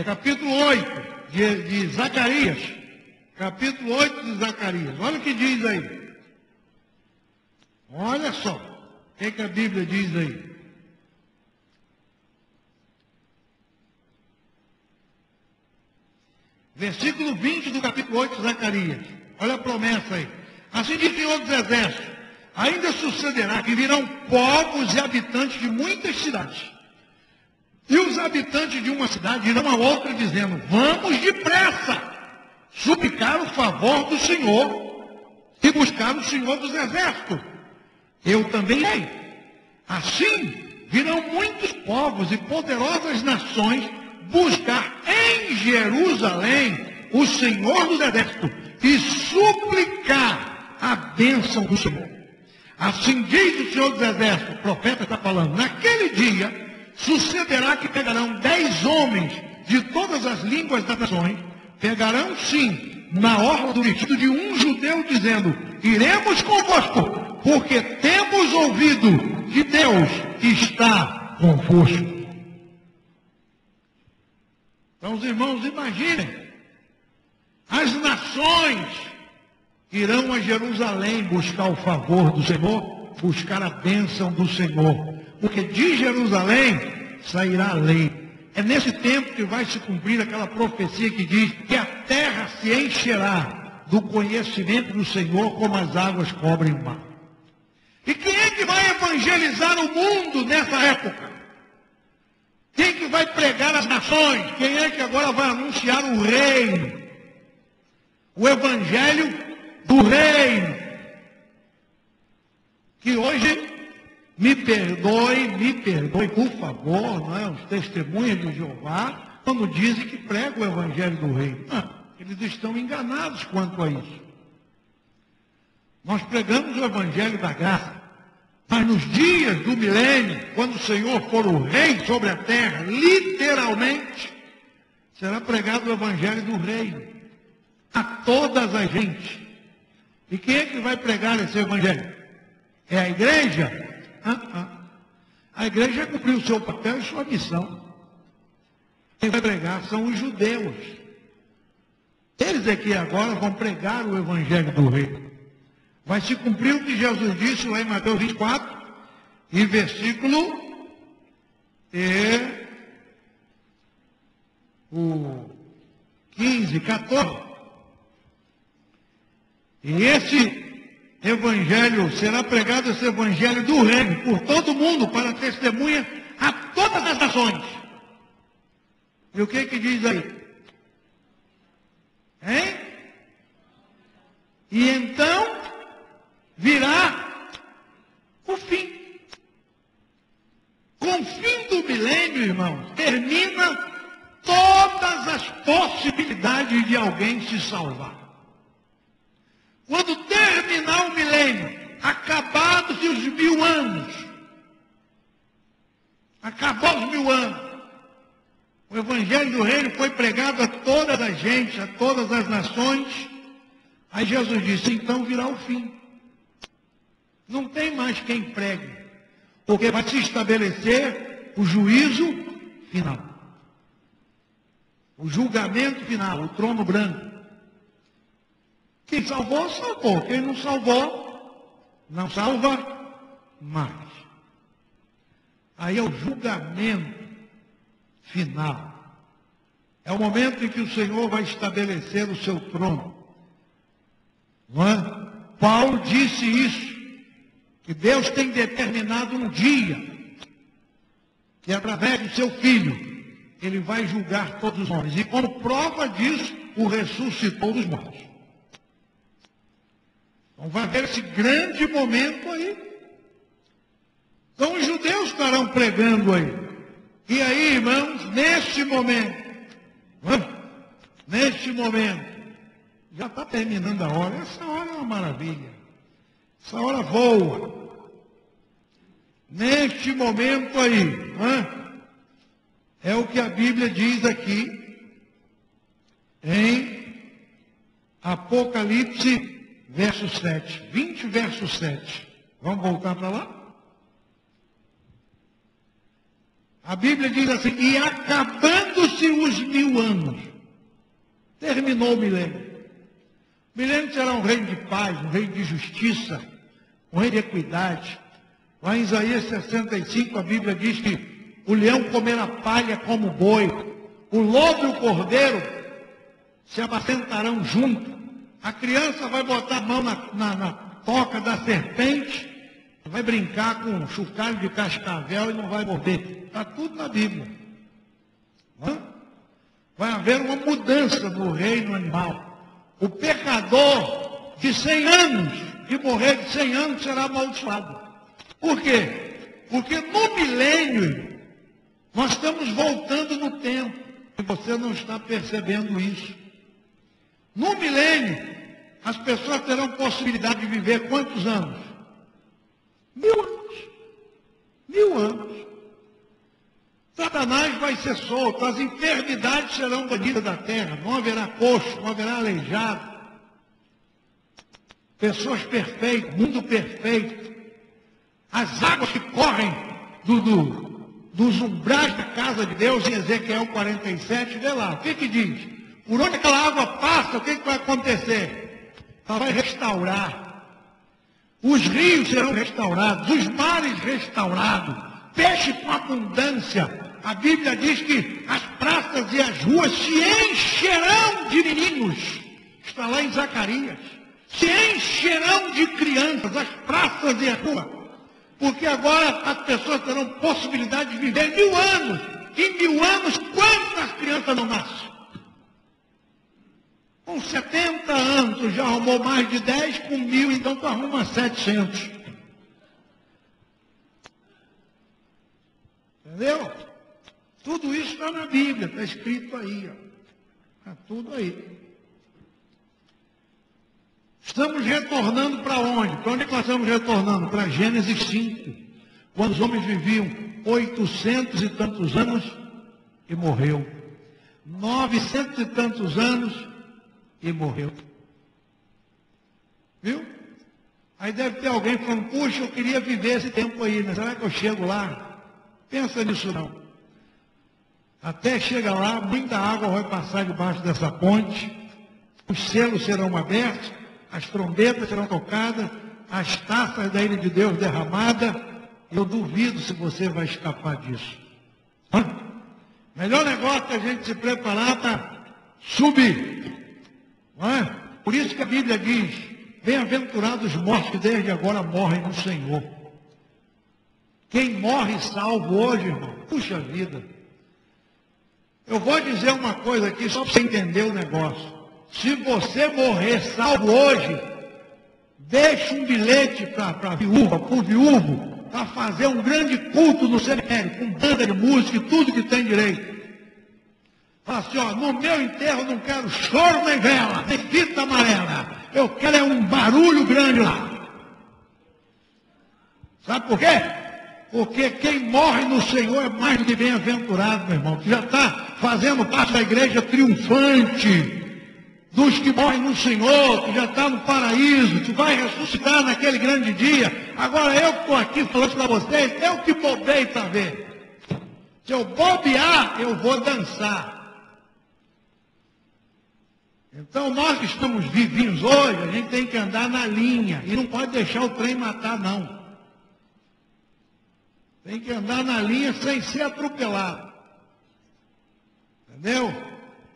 Capítulo 8 de Zacarias. Capítulo 8 de Zacarias. Olha o que diz aí. Olha só. O que a Bíblia diz aí? Versículo 20 do capítulo 8 de Zacarias. Olha a promessa aí. Assim diz o Senhor dos Exércitos: ainda sucederá que virão povos e habitantes de muitas cidades. E os habitantes de uma cidade irão a outra dizendo: vamos depressa suplicar o favor do Senhor e buscar o Senhor dos Exércitos. Eu também irei. Assim virão muitos povos e poderosas nações buscar em Jerusalém o Senhor dos Exércitos e suplicar a bênção do Senhor. Assim diz o Senhor dos Exércitos, o profeta está falando: naquele dia sucederá que pegarão 10 homens de todas as línguas das nações, pegarão sim na orla do vestido de um judeu, dizendo: iremos convosco, porque temos ouvido que Deus está convosco. Então, os irmãos, imaginem, as nações irão a Jerusalém buscar o favor do Senhor, buscar a bênção do Senhor, porque de Jerusalém sairá a lei. É nesse tempo que vai se cumprir aquela profecia que diz que a terra se encherá do conhecimento do Senhor como as águas cobrem o mar. E quem é que vai evangelizar o mundo nessa época? Quem que vai pregar as nações? Quem é que agora vai anunciar o reino? O evangelho do reino. Que hoje, me perdoe, por favor, não é? Os testemunhas de Jeová, quando dizem que pregam o evangelho do reino. Eles estão enganados quanto a isso. Nós pregamos o evangelho da graça. Mas nos dias do milênio, quando o Senhor for o rei sobre a terra, literalmente, será pregado o evangelho do reino a todas as gentes. E quem é que vai pregar esse evangelho? É a igreja? A igreja cumpriu o seu papel e sua missão. Quem vai pregar são os judeus. Eles aqui agora vão pregar o evangelho do reino. Vai se cumprir o que Jesus disse lá em Mateus 24, e versículo o 15, 14. E esse evangelho será pregado, esse evangelho do reino, por todo mundo, para testemunha a todas as nações. E o que diz aí? Hein? E então virá o fim. Com o fim do milênio, irmãos, termina todo todas as possibilidades de alguém se salvar. Quando terminar o milênio, acabados-se os 1000 anos, acabou os 1000 anos, o Evangelho do Reino foi pregado a todas as gentes, a todas as nações. Aí Jesus disse, então virá o fim. Não tem mais quem pregue, porque vai se estabelecer o juízo final. O julgamento final, o trono branco. Quem salvou, salvou. Quem não salvou, não salva mais. Aí é o julgamento final. É o momento em que o Senhor vai estabelecer o seu trono. Não é? Paulo disse isso, que Deus tem determinado um dia, que através do seu Filho, ele vai julgar todos os homens. E como prova disso, o ressuscitou dos mortos. Então vai haver esse grande momento aí. Então os judeus estarão pregando aí. E aí, irmãos, neste momento, já está terminando a hora. Essa hora é uma maravilha. Essa hora voa. Neste momento aí, é o que a Bíblia diz aqui em Apocalipse, verso 7. 20, verso 7. Vamos voltar para lá? A Bíblia diz assim, e acabando-se os 1000 anos, terminou o milênio. O milênio será um reino de paz, um reino de justiça, um reino de equidade. Lá em Isaías 65, a Bíblia diz que o leão comerá palha como boi, o lobo e o cordeiro se apacentarão junto. A criança vai botar a mão na toca da serpente, vai brincar com um chocalho de cascavel e não vai morder. Está tudo na Bíblia. Vai haver uma mudança no reino animal. O pecador de 100 anos, de morrer de 100 anos, será amaldiçoado. Por quê? Porque no milênio, nós estamos voltando no tempo. E você não está percebendo isso. No milênio, as pessoas terão possibilidade de viver quantos anos? 1000 anos. 1000 anos. Satanás vai ser solto, as enfermidades serão banidas da terra, não haverá coxo, não haverá aleijado. Pessoas perfeitas, mundo perfeito. As águas que correm dos umbrais da casa de Deus, em Ezequiel 47, vê lá, o que diz? Por onde aquela água passa, o que vai acontecer? Ela vai restaurar. Os rios serão restaurados, os mares restaurados, peixe com abundância. A Bíblia diz que as praças e as ruas se encherão de meninos. Está lá em Zacarias. Se encherão de crianças, as praças e as ruas. Porque agora as pessoas terão possibilidade de viver 1000 anos. Em 1000 anos, quantas crianças não nascem? Com 70 anos, tu já arrumou mais de 10, com 1000, então tu arruma 700. Entendeu? Tudo isso está na Bíblia, está escrito aí. Está tudo aí. Estamos retornando para onde? Para onde é que nós estamos retornando? Para Gênesis 5. Quando os homens viviam 800 e tantos anos e morreu. 900 e tantos anos e morreu. Viu? Aí deve ter alguém falando, puxa, eu queria viver esse tempo aí, né? Será que eu chego lá? Pensa nisso não. Até chegar lá, muita água vai passar debaixo dessa ponte, os selos serão abertos, as trombetas serão tocadas, as taças da ira de Deus derramadas. Eu duvido se você vai escapar disso. Melhor negócio é a gente se preparar para subir. Não é? Por isso que a Bíblia diz, bem-aventurados os mortos que desde agora morrem no Senhor. Quem morre salvo hoje, irmão, puxa vida. Eu vou dizer uma coisa aqui, só para você entender o negócio. Se você morrer salvo hoje, deixe um bilhete para viúva, para o viúvo, para fazer um grande culto no cemitério, com banda de música e tudo que tem direito. Fala assim, ó, no meu enterro não quero choro nem vela, nem fita amarela. Eu quero é um barulho grande lá. Sabe por quê? Porque quem morre no Senhor é mais do que bem-aventurado, meu irmão. Que já está fazendo parte da igreja triunfante. Dos que morrem no Senhor, que já está no paraíso, que vai ressuscitar naquele grande dia. Agora eu que estou aqui falando para vocês, eu que bobei para ver. Se eu bobear, eu vou dançar. Então nós que estamos vivinhos hoje, a gente tem que andar na linha. E não pode deixar o trem matar, não. Tem que andar na linha sem ser atropelado. Entendeu?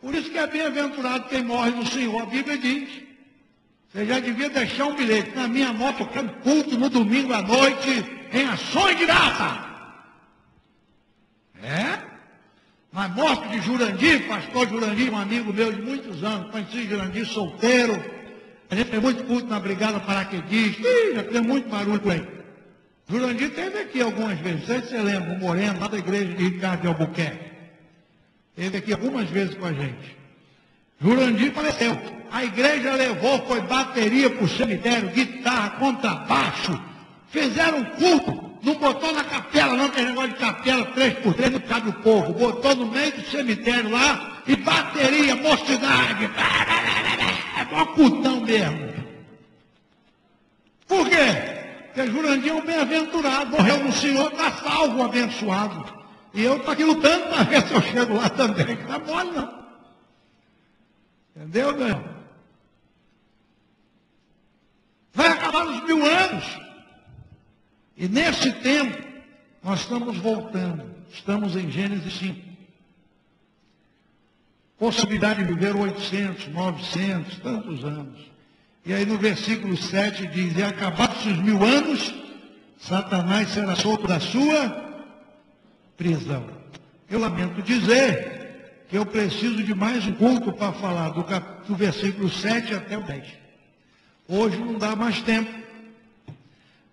Por isso que é bem-aventurado quem morre no Senhor. A Bíblia diz. Você já devia deixar um bilhete. Na minha moto, eu quero culto no domingo à noite, em ações de graça. É? Na morte de Jurandir, pastor Jurandir, um amigo meu de muitos anos, conheci Jurandir solteiro. A gente tem muito culto na Brigada Paraquedista. Já tem muito barulho por aí. Jurandir esteve aqui algumas vezes. Não sei se você lembra, o Moreno, lá da igreja de Ricardo de Albuquerque. Esteve aqui algumas vezes com a gente. Jurandir faleceu. A igreja levou, foi bateria para o cemitério, guitarra, contrabaixo. Fizeram um culto. Não botou na capela, não, tem negócio de capela 3x3, não cabe o povo. Botou no meio do cemitério lá e bateria, mocidade. É mó cultão mesmo. Por quê? Porque Jurandir é um bem-aventurado. Morreu no Senhor, está salvo, abençoado. E eu estou aqui lutando para ver se eu chego lá também. Não está mole, não. Entendeu, meu irmão? Vai acabar os 1000 anos. E nesse tempo, nós estamos voltando. Estamos em Gênesis 5. Possibilidade de viver 800, 900, tantos anos. E aí no versículo 7 diz, e acabados os 1000 anos, Satanás será solto da sua prisão. Eu lamento dizer que eu preciso de mais um culto para falar do versículo 7 até o 10. Hoje não dá mais tempo.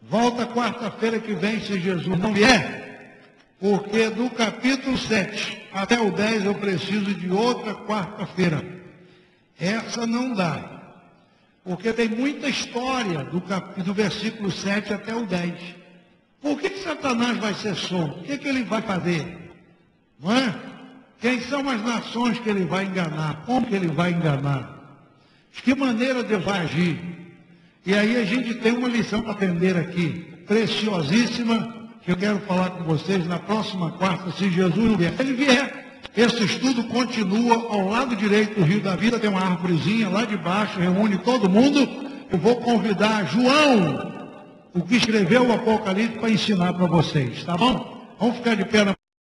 Volta quarta-feira que vem, se Jesus não vier, porque do capítulo 7 até o 10 eu preciso de outra quarta-feira. Essa não dá. Porque tem muita história do versículo 7 até o 10. Por que Satanás vai ser solto? O que ele vai fazer? Não é? Quem são as nações que ele vai enganar? Como que ele vai enganar? De que maneira Deus vai agir? E aí a gente tem uma lição para aprender aqui, preciosíssima, que eu quero falar com vocês na próxima quarta, se Jesus vier. Se ele vier, esse estudo continua ao lado direito do Rio da Vida, tem uma árvorezinha lá de baixo, reúne todo mundo. Eu vou convidar João, o que escreveu o Apocalipse, para ensinar para vocês, tá bom? Vamos ficar de pé na